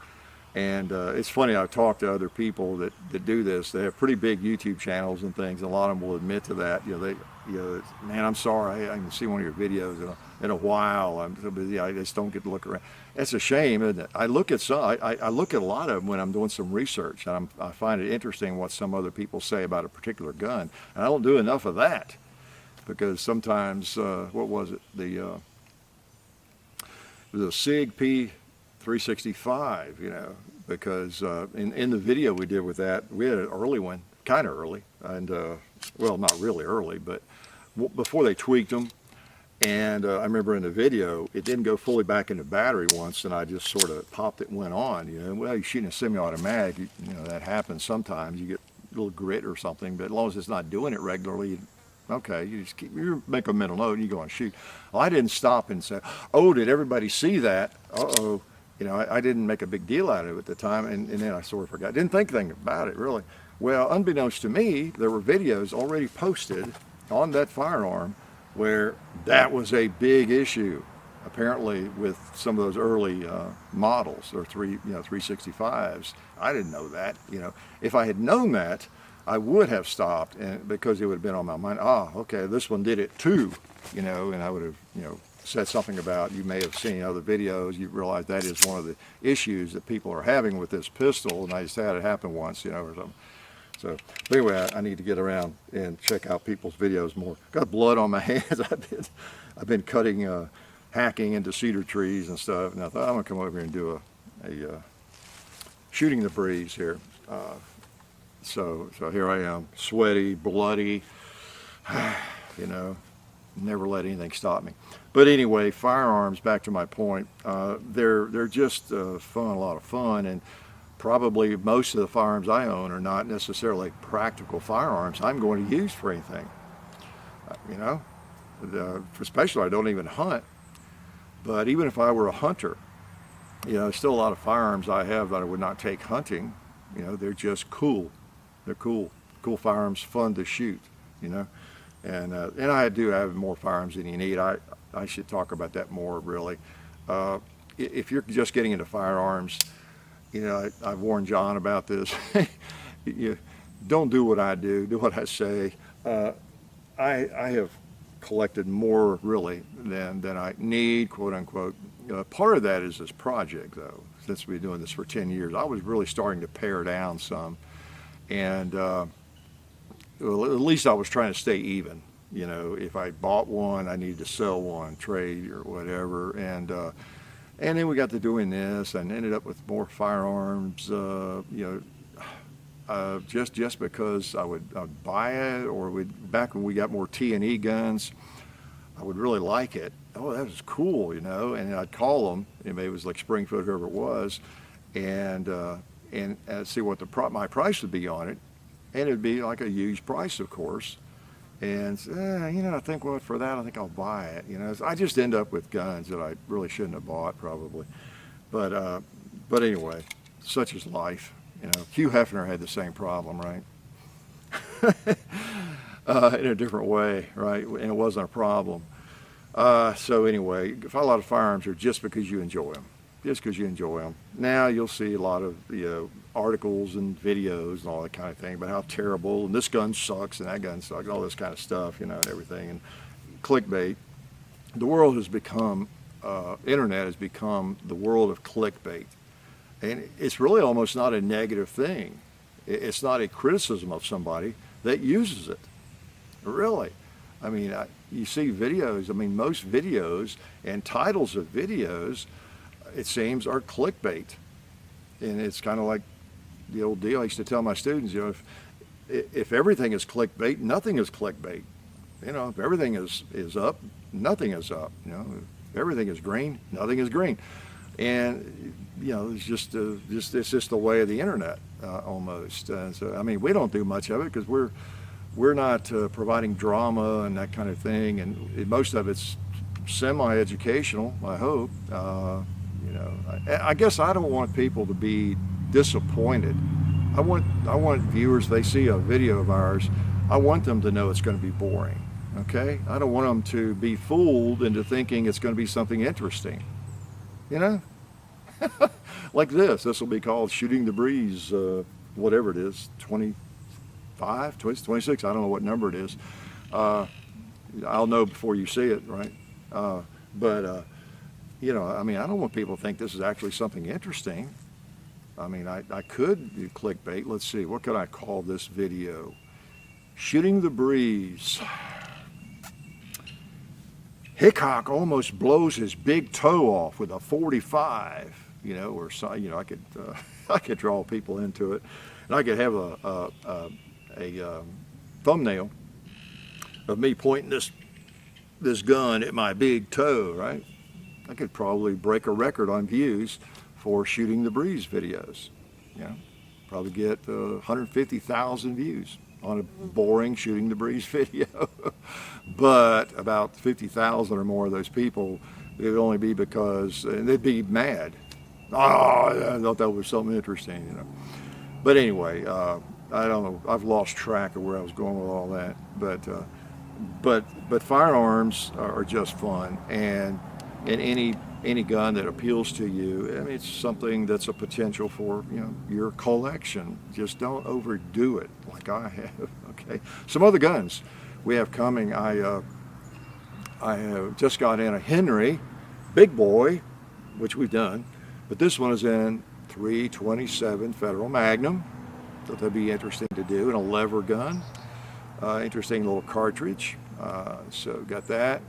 And it's funny, I've talked to other people that do this. They have pretty big YouTube channels and things, and a lot of them will admit to that. Man, I'm sorry, I can see one of your videos in a while. I'm so busy, I just don't get to look around. That's a shame, isn't it? I look at I look at a lot of them when I'm doing some research, and I find it interesting what some other people say about a particular gun. And I don't do enough of that, because sometimes, what was it? It was a SIG P365, you know, because in the video we did with that, we had an early one, kind of early, and well, not really early, but before they tweaked them. And I remember in the video, it didn't go fully back into battery once, and I just sort of popped it and went on. You know, well, you're shooting a semi-automatic, you know, that happens sometimes. You get a little grit or something, but as long as it's not doing it regularly, okay, you make a mental note and you go and shoot. Well, I didn't stop and say, oh, did everybody see that? Uh-oh. You know, I didn't make a big deal out of it at the time, and then I sort of forgot. Didn't think anything about it, really. Well, unbeknownst to me, there were videos already posted on that firearm where that was a big issue, apparently, with some of those early models, or 365s. I didn't know that. You know, if I had known that, I would have stopped, and because it would have been on my mind. Okay, this one did it too, you know, and I would have, you know, said something about, you may have seen other videos, you realize that is one of the issues that people are having with this pistol, and I just had it happen once, you know, or something. So, but anyway, I need to get around and check out people's videos more. Got blood on my hands. I've been cutting, hacking into cedar trees and stuff, and I thought I'm gonna come over here and do a shooting the breeze here. So here I am, sweaty, bloody, you know, never let anything stop me. But anyway, firearms, back to my point, they're just fun, a lot of fun, and probably most of the firearms I own are not necessarily practical firearms I'm going to use for anything, you know, especially I don't even hunt. But even if I were a hunter, you know, there's still a lot of firearms I have that I would not take hunting. You know, they're just cool. They're cool firearms, fun to shoot, you know. And I do have more firearms than you need. I should talk about that more, really. If you're just getting into firearms, you know, I've warned John about this. You don't do what I do what I say. I have collected more, really, than I need, quote unquote. Part of that is this project, though. Since we've been doing this for 10 years, I was really starting to pare down some. And well, at least I was trying to stay even. You know, if I bought one, I needed to sell one, trade or whatever. And And then we got to doing this and ended up with more firearms, just because I'd buy it, or back when we got more T&E guns, I would really like it. Oh, that was cool, and I'd call them, maybe it was like Springfield, whoever it was, and see what my price would be on it. And it'd be like a huge price, of course. And I think, well, for that, I think I'll buy it. I just end up with guns that I really shouldn't have bought, probably. But anyway, such is life. Hugh Hefner had the same problem, right? In a different way, right? And it wasn't a problem. So anyway, a lot of firearms are just because you enjoy them. Just because you enjoy them. Now you'll see a lot of articles and videos and all that kind of thing about how terrible, and this gun sucks and that gun sucks, and all this kind of stuff, and everything. And clickbait. The world has become, internet has become the world of clickbait. And it's really almost not a negative thing. It's not a criticism of somebody that uses it. Really. I mean, you see videos, most videos and titles of videos, it seems, are clickbait. And it's kind of like the old deal I used to tell my students, if everything is clickbait, nothing is clickbait. If everything is up, nothing is up. If everything is green, nothing is green. And it's just the way of the internet, almost. So we don't do much of it because we're not providing drama and that kind of thing, and most of it's semi-educational, I hope. I guess I don't want people to be disappointed. I want viewers, if they see a video of ours, I want them to know it's going to be boring. Okay? I don't want them to be fooled into thinking it's going to be something interesting. Like this will be called Shooting the Breeze, whatever it is, 25, 26, I don't know what number it is. I'll know before you see it, right? I don't want people to think this is actually something interesting. I could do clickbait. Let's see, what could I call this video? Shooting the Breeze. Hickok almost blows his big toe off with a 45. Or so, I could draw people into it, and I could have a thumbnail of me pointing this gun at my big toe, right? I could probably break a record on views for Shooting the Breeze videos. Probably get 150,000 views on a boring Shooting the Breeze video. But about 50,000 or more of those people, it would only be because, and they'd be mad. Oh, I thought that was something interesting, But anyway, I don't know. I've lost track of where I was going with all that. But firearms are just fun, and any gun that appeals to you, it's something that's a potential for your collection. Just don't overdo it like I have. Okay. Some other guns we have coming. I have just got in a Henry big boy, which we've done, but this one is in 327 Federal Magnum. So that'd be interesting to do, and a lever gun. Interesting little cartridge. So got that.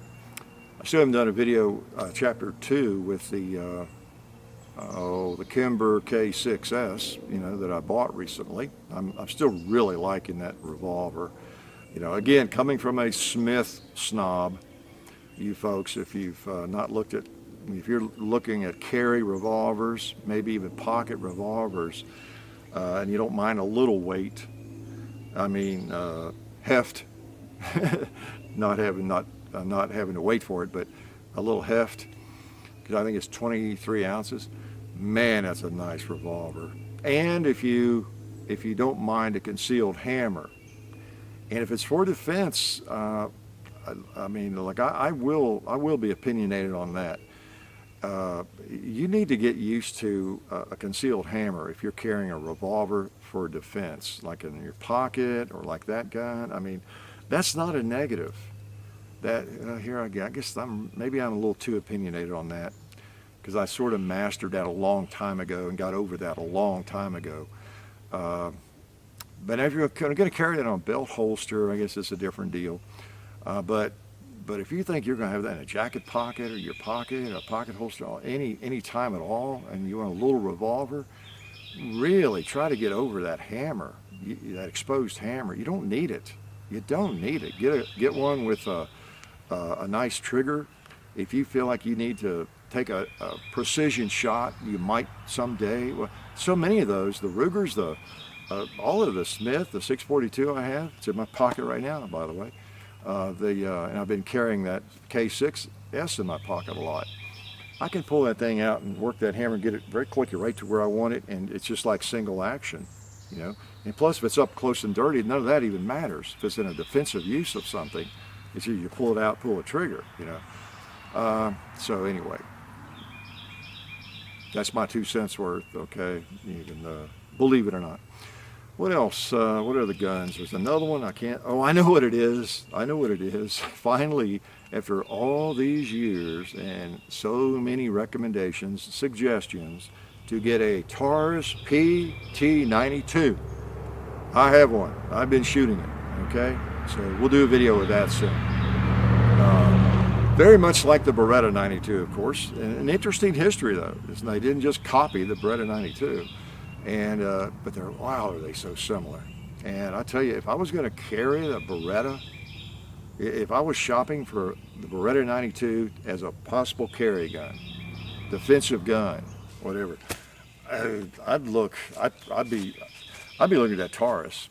I still haven't done a video, chapter 2 with the Kimber K6S, that I bought recently. I'm still really liking that revolver. Again, coming from a Smith snob, you folks, if you've not looked at, if you're looking at carry revolvers, maybe even pocket revolvers, and you don't mind a little weight, heft, not having to wait for it, but a little heft, because I think it's 23 ounces. Man, that's a nice revolver. And if you don't mind a concealed hammer, and if it's for defense, I will be opinionated on that. You need to get used to a concealed hammer if you're carrying a revolver for defense, like in your pocket or like that gun. That's not a negative. That I guess maybe I'm a little too opinionated on that, because I sort of mastered that a long time ago and got over that a long time ago. But if you're going to carry that on a belt holster, I guess it's a different deal. But But if you think you're going to have that in a jacket pocket or your pocket, a pocket holster, any time at all, and you want a little revolver, really try to get over that hammer, that exposed hammer. You don't need it. You don't need it. Get one with a nice trigger. If you feel like you need to take a precision shot, you might someday. Well, so many of those, the Rugers, all of the Smith, the 642 I have, it's in my pocket right now, by the way. And I've been carrying that K6S in my pocket a lot. I can pull that thing out and work that hammer and get it very quickly right to where I want it, and it's just like single action, you know. And plus, if it's up close and dirty, none of that even matters. If it's in a defensive use of something, it's either you pull it out, pull the trigger, you know. So anyway, that's my 2 cents worth, okay? You can believe it or not. What else? What are the guns? There's another one I can't. Oh, I know what it is. I know what it is. Finally, after all these years and so many recommendations, suggestions to get a Taurus PT92. I have one. I've been shooting it. Okay, so we'll do a video of that soon. Very much like the Beretta 92, of course. An interesting history though. They didn't just copy the Beretta 92. And but wow, are they so similar? And I tell you, if I was going to carry the Beretta, if I was shopping for the Beretta 92 as a possible carry gun, defensive gun, whatever, I'd be looking at that Taurus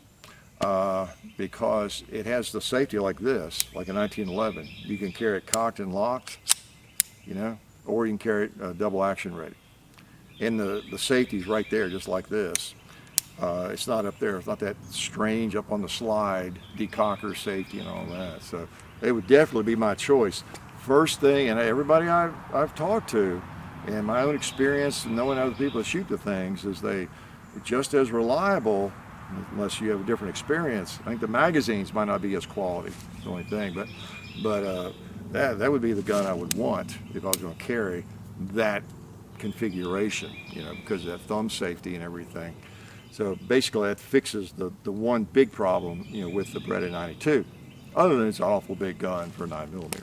because it has the safety like this, like a 1911. You can carry it cocked and locked, you know, or you can carry it double action ready. And the safety's right there, just like this. It's not up there. It's not that strange up on the slide, decocker safety and all that. So it would definitely be my choice. First thing, and everybody I've talked to, and my own experience and knowing other people that shoot the things, is they just as reliable, unless you have a different experience. I think the magazines might not be as quality. That's the only thing, but that would be the gun I would want if I was going to carry that configuration, you know, because of that thumb safety and everything. So basically that fixes the one big problem, you know, with the Beretta 92, other than it's an awful big gun for a 9mm.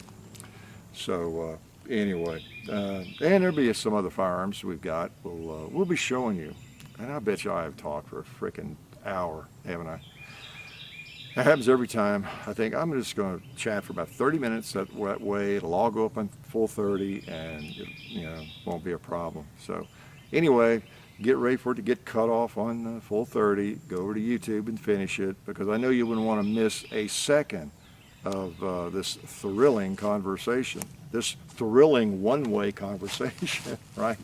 So anyway, and there'll be some other firearms we've got. We'll be showing you, and I bet you I have talked for a freaking hour, haven't I? That happens every time. I think I'm just going to chat for about 30 minutes. That way it'll all go up on full 30, and it, you know, won't be a problem. So anyway, get ready for it to get cut off on full 30. Go over to YouTube and finish it, because I know you wouldn't want to miss a second of this thrilling conversation, this thrilling one-way conversation, right?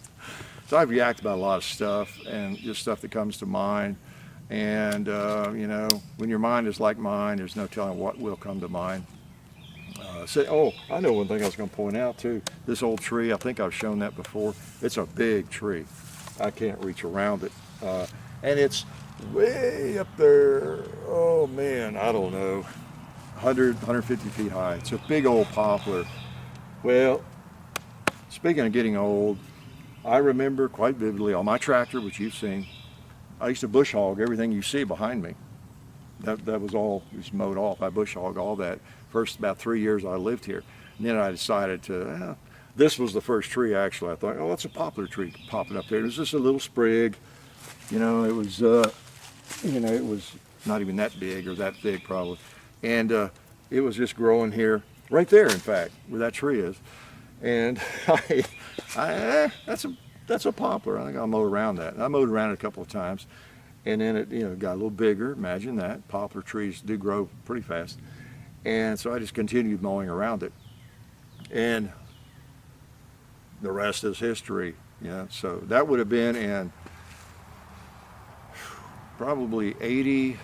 So I've reacted about a lot of stuff, and just stuff that comes to mind. And, you know, when your mind is like mine, there's no telling what will come to mind. Oh, I know one thing I was going to point out, too. This old tree, I think I've shown that before. It's a big tree. I can't reach around it. And it's way up there, oh, man, I don't know, 100, 150 feet high. It's a big old poplar. Well, speaking of getting old, I remember quite vividly on my tractor, which you've seen, I used to bush hog everything you see behind me. That was all just mowed off. I bush hog all that. First about 3 years I lived here. And then I decided to, this was the first tree actually. I thought, oh, that's a poplar tree popping up there. It was just a little sprig. You know, it was, you know, it was not even that big or that thick probably. And it was just growing here, right there in fact, where that tree is. And that's a poplar. I think I'll mow around that. And I mowed around it a couple of times, and then it, you know, got a little bigger. Imagine that. Poplar trees do grow pretty fast, and so I just continued mowing around it, and the rest is history. Yeah. So that would have been in probably 88,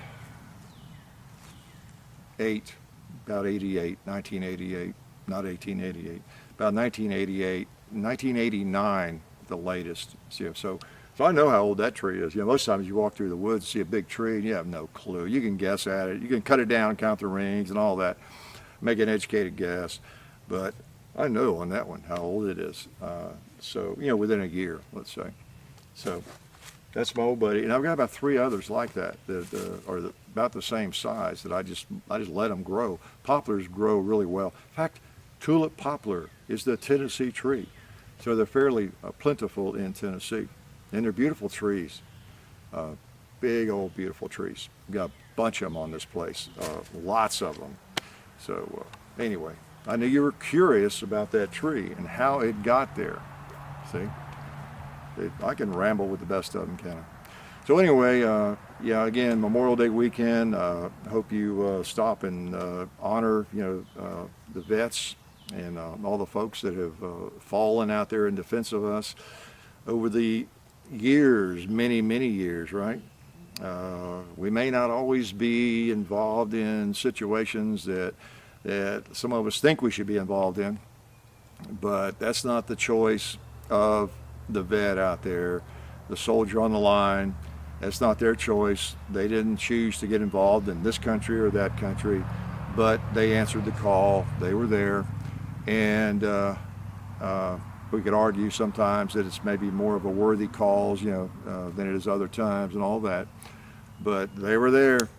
about 88, 1988, not 1888, about 1988, 1989. The latest. So I know how old that tree is. You know, most times you walk through the woods, see a big tree, and you have no clue. You can guess at it. You can cut it down, count the rings and all that, make an educated guess. But I know on that one how old it is. So, you know, within a year, let's say. So that's my old buddy. And I've got about 3 others like that are about the same size that I just let them grow. Poplars grow really well. In fact, Tulip poplar is the Tennessee tree. So they're fairly plentiful in Tennessee. And they're beautiful trees. Big old beautiful trees. We've got a bunch of them on this place. Lots of them. So anyway, I knew you were curious about that tree and how it got there. See? I can ramble with the best of them, can I? So anyway, yeah, again, Memorial Day weekend. Hope you stop and honor, the vets and all the folks that have fallen out there in defense of us over the years, many, many years, right? We may not always be involved in situations that some of us think we should be involved in, but that's not the choice of the vet out there, the soldier on the line. That's not their choice. They didn't choose to get involved in this country or that country, but they answered the call. They were there, and we could argue sometimes that it's maybe more of a worthy cause, than it is other times and all that. But they were there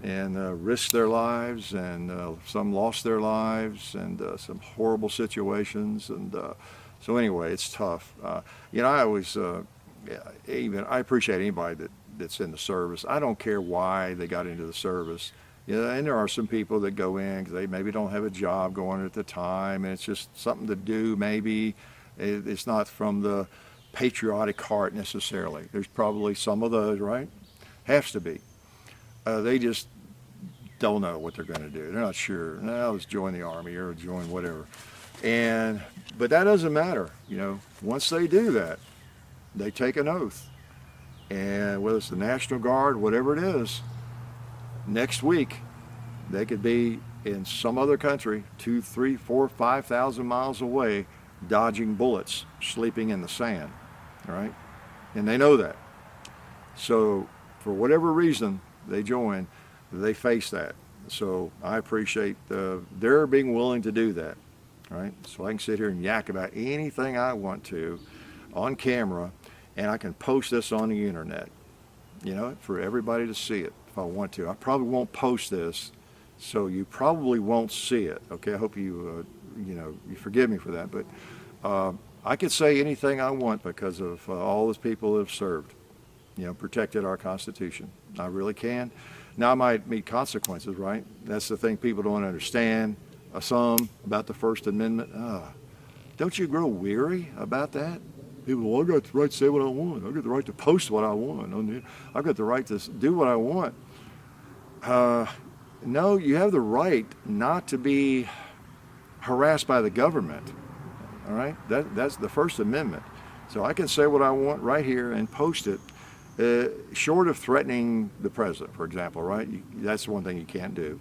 and risked their lives, and some lost their lives, and some horrible situations. And so anyway, it's tough. I always, I appreciate anybody that's in the service. I don't care why they got into the service. And there are some people that go in because they maybe don't have a job going at the time, and it's just something to do maybe. It's not from the patriotic heart necessarily. There's probably some of those, right? Has to be. They just don't know what they're going to do. They're not sure. No, let's join the Army or join whatever. But that doesn't matter. Once they do that, they take an oath. And whether it's the National Guard, whatever it is, next week, they could be in some other country, 2, 3, 4, 5,000 miles away, dodging bullets, sleeping in the sand, right? And they know that. So for whatever reason they join, they face that. So I appreciate their being willing to do that, right? So I can sit here and yak about anything I want to on camera, and I can post this on the internet, for everybody to see it if I want to. I probably won't post this, so you probably won't see it, okay? I hope you forgive me for that, but I could say anything I want because of all those people that have served, protected our Constitution. I really can. Now I might meet consequences, right? That's the thing people don't understand. Some about the First Amendment. Don't you grow weary about that? People, well, I got the right to say what I want. I got the right to post what I want. I've got the right to do what I want. No, you have the right not to be harassed by the government. All right, that's the First Amendment. So I can say what I want right here and post it, short of threatening the president, for example. Right, that's one thing you can't do.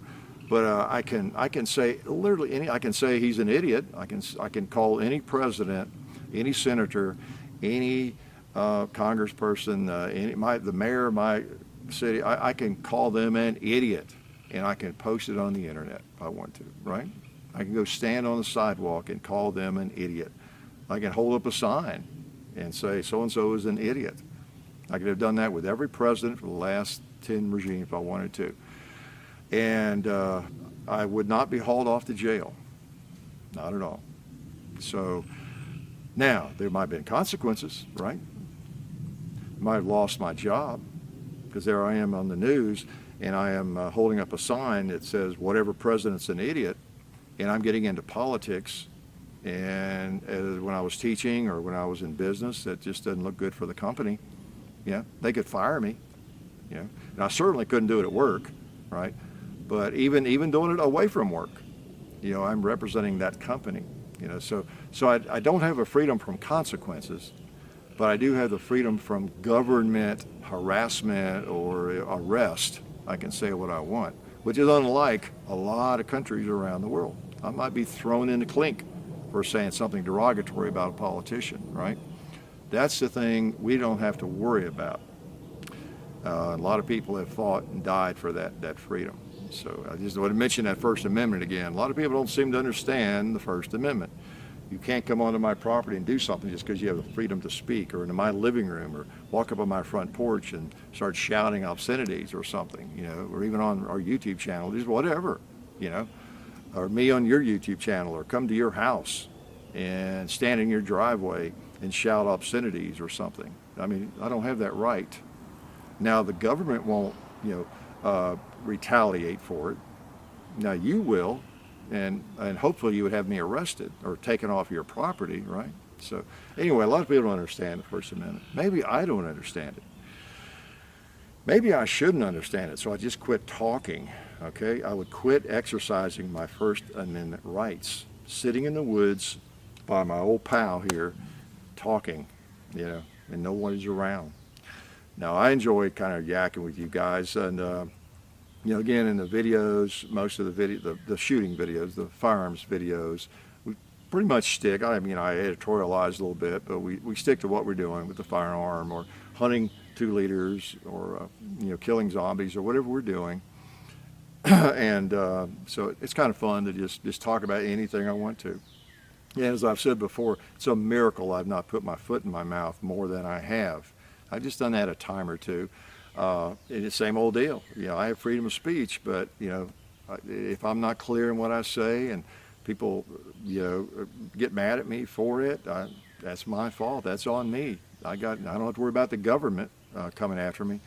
But I can say literally I can say he's an idiot. I can call any president, any senator, any congressperson, the mayor of my city. I can call them an idiot, and I can post it on the internet if I want to. Right. I can go stand on the sidewalk and call them an idiot. I can hold up a sign and say so-and-so is an idiot. I could have done that with every president for the last 10 regimes if I wanted to. And I would not be hauled off to jail. Not at all. So now, there might have been consequences, right? I might have lost my job because there I am on the news and I am holding up a sign that says whatever president's an idiot. And I'm getting into politics, and when I was teaching or when I was in business, that just doesn't look good for the company. They could fire me. And I certainly couldn't do it at work, right? But even doing it away from work, I'm representing that company. So I don't have a freedom from consequences, but I do have the freedom from government harassment or arrest. I can say what I want, which is unlike a lot of countries around the world. I might be thrown in the clink for saying something derogatory about a politician, right? That's the thing we don't have to worry about. A lot of people have fought and died for that freedom. So I just want to mention that First Amendment again. A lot of people don't seem to understand the First Amendment. You can't come onto my property and do something just because you have the freedom to speak, or into my living room, or walk up on my front porch and start shouting obscenities or something, or even on our YouTube channel, just whatever, or me on your YouTube channel, or come to your house and stand in your driveway and shout obscenities or something. I mean, I don't have that right. Now the government won't, retaliate for it. Now you will, and hopefully you would have me arrested or taken off your property, right? So anyway, a lot of people don't understand the First Amendment. Maybe I don't understand it. Maybe I shouldn't understand it, so I just quit talking, okay? I would quit exercising my First Amendment rights, sitting in the woods by my old pal here, talking, and no one is around. Now, I enjoy kind of yakking with you guys, and again, in the videos, most of the shooting videos, the firearms videos, we pretty much stick. I editorialize a little bit, but we stick to what we're doing with the firearm, or hunting 2 liters, or killing zombies, or whatever we're doing. And so it's kind of fun to just talk about anything I want to. And as I've said before, it's a miracle I've not put my foot in my mouth more than I have. I've just done that a time or two. It's the same old deal. I have freedom of speech, but if I'm not clear in what I say, and people get mad at me for it, that's my fault. That's on me. I don't have to worry about the government coming after me,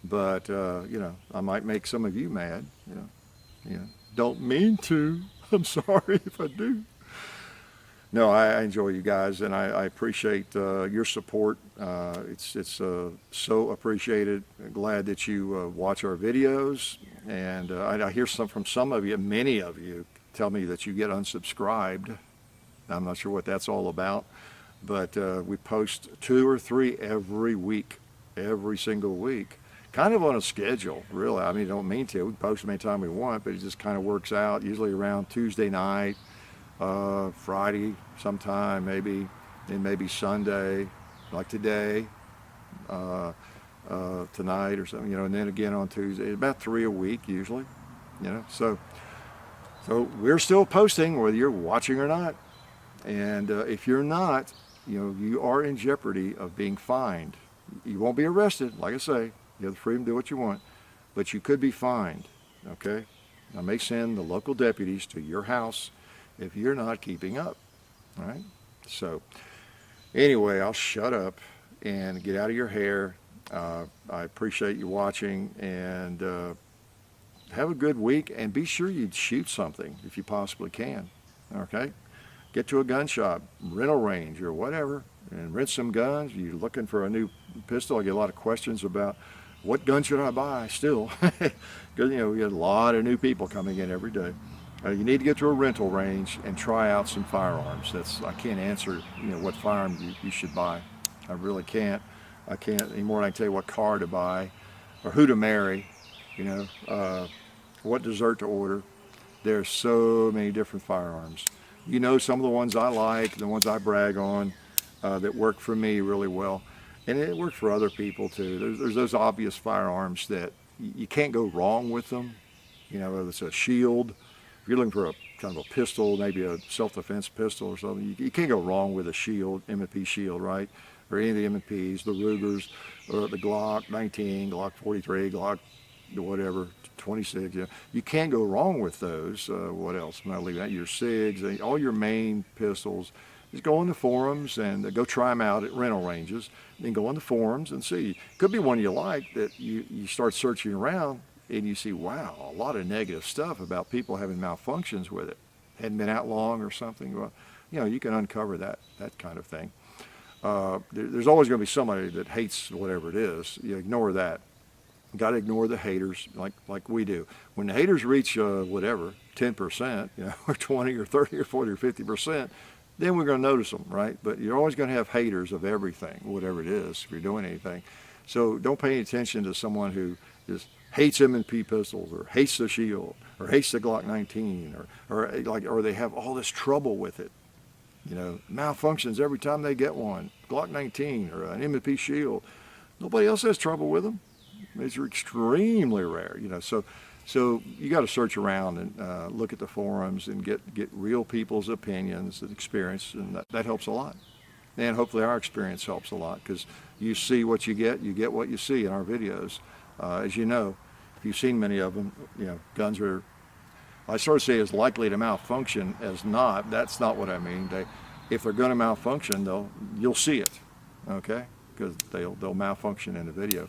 but I might make some of you mad. Don't mean to. I'm sorry if I do. No, I enjoy you guys, and I appreciate your support. It's so appreciated. Glad that you watch our videos, and I hear from some of you, many of you, tell me that you get unsubscribed. I'm not sure what that's all about, but we post 2 or 3 every week, every single week, kind of on a schedule, really. I mean, don't mean to. We post them anytime we want, but it just kind of works out, usually around Tuesday night, Friday sometime, maybe, and maybe Sunday, like today, tonight or something, and then again on Tuesday. About 3 a week usually, so we're still posting whether you're watching or not. And if you're not, you are in jeopardy of being fined. You won't be arrested, like I say. You have the freedom to do what you want, but you could be fined, okay? I may send the local deputies to your house if you're not keeping up, all right? So anyway, I'll shut up and get out of your hair. I appreciate you watching, and have a good week, and be sure you shoot something if you possibly can, okay? Get to a gun shop, rental range, or whatever, and rent some guns. You're looking for a new pistol. I get a lot of questions about what gun should I buy still, because we get a lot of new people coming in every day. You need to get to a rental range and try out some firearms. I can't answer, what firearm you should buy. I really can't. I can't anymore than I can tell you what car to buy, or who to marry, what dessert to order. There's so many different firearms. Some of the ones I like, the ones I brag on, that work for me really well. And it works for other people too. There's those obvious firearms that you can't go wrong with them. Whether it's a shield, if you're looking for a kind of a pistol, maybe a self-defense pistol or something, you can't go wrong with a shield, M&P shield, right? Or any of the M&Ps, the Rugers, or the Glock 19, Glock 43, Glock whatever, 26. You can't go wrong with those. What else? I'm not leaving out your SIGs, all your main pistols. Just go on the forums and go try them out at rental ranges. Then go on the forums and see. Could be one you like that you start searching around and you see, wow, a lot of negative stuff about people having malfunctions with it. Hadn't been out long or something. Well, you can uncover that kind of thing. There's always going to be somebody that hates whatever it is. You ignore that. Got to ignore the haters like we do. When the haters reach whatever, 10%, or 20 or 30 or 40 or 50%, then we're going to notice them, right? But you're always going to have haters of everything, whatever it is, if you're doing anything. So don't pay any attention to someone who just hates M&P pistols, or hates the Shield, or hates the Glock 19, or they have all this trouble with it. Malfunctions every time they get one. Glock 19 or an M&P Shield. Nobody else has trouble with them. These are extremely rare, So you got to search around and look at the forums and get real people's opinions and experience, and that helps a lot. And hopefully our experience helps a lot, because you see what you get what you see in our videos. As you know, if you've seen many of them, guns are I sort of say is likely to malfunction as not. That's not what I mean. If they're going to malfunction, you'll see it, okay? Because they'll malfunction in the video,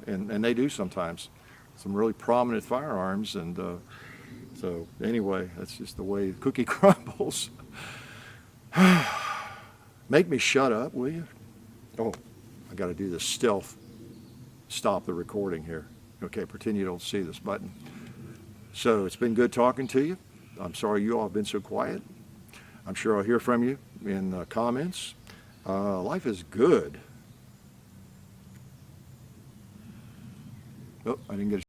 and they do sometimes. Some really prominent firearms, and so anyway, that's just the way the cookie crumbles. Make me shut up, will you? Oh, I got to do this stealth. Stop the recording here. Okay, pretend you don't see this button. So it's been good talking to you. I'm sorry you all have been so quiet. I'm sure I'll hear from you in the comments. Life is good. Oh, I didn't get a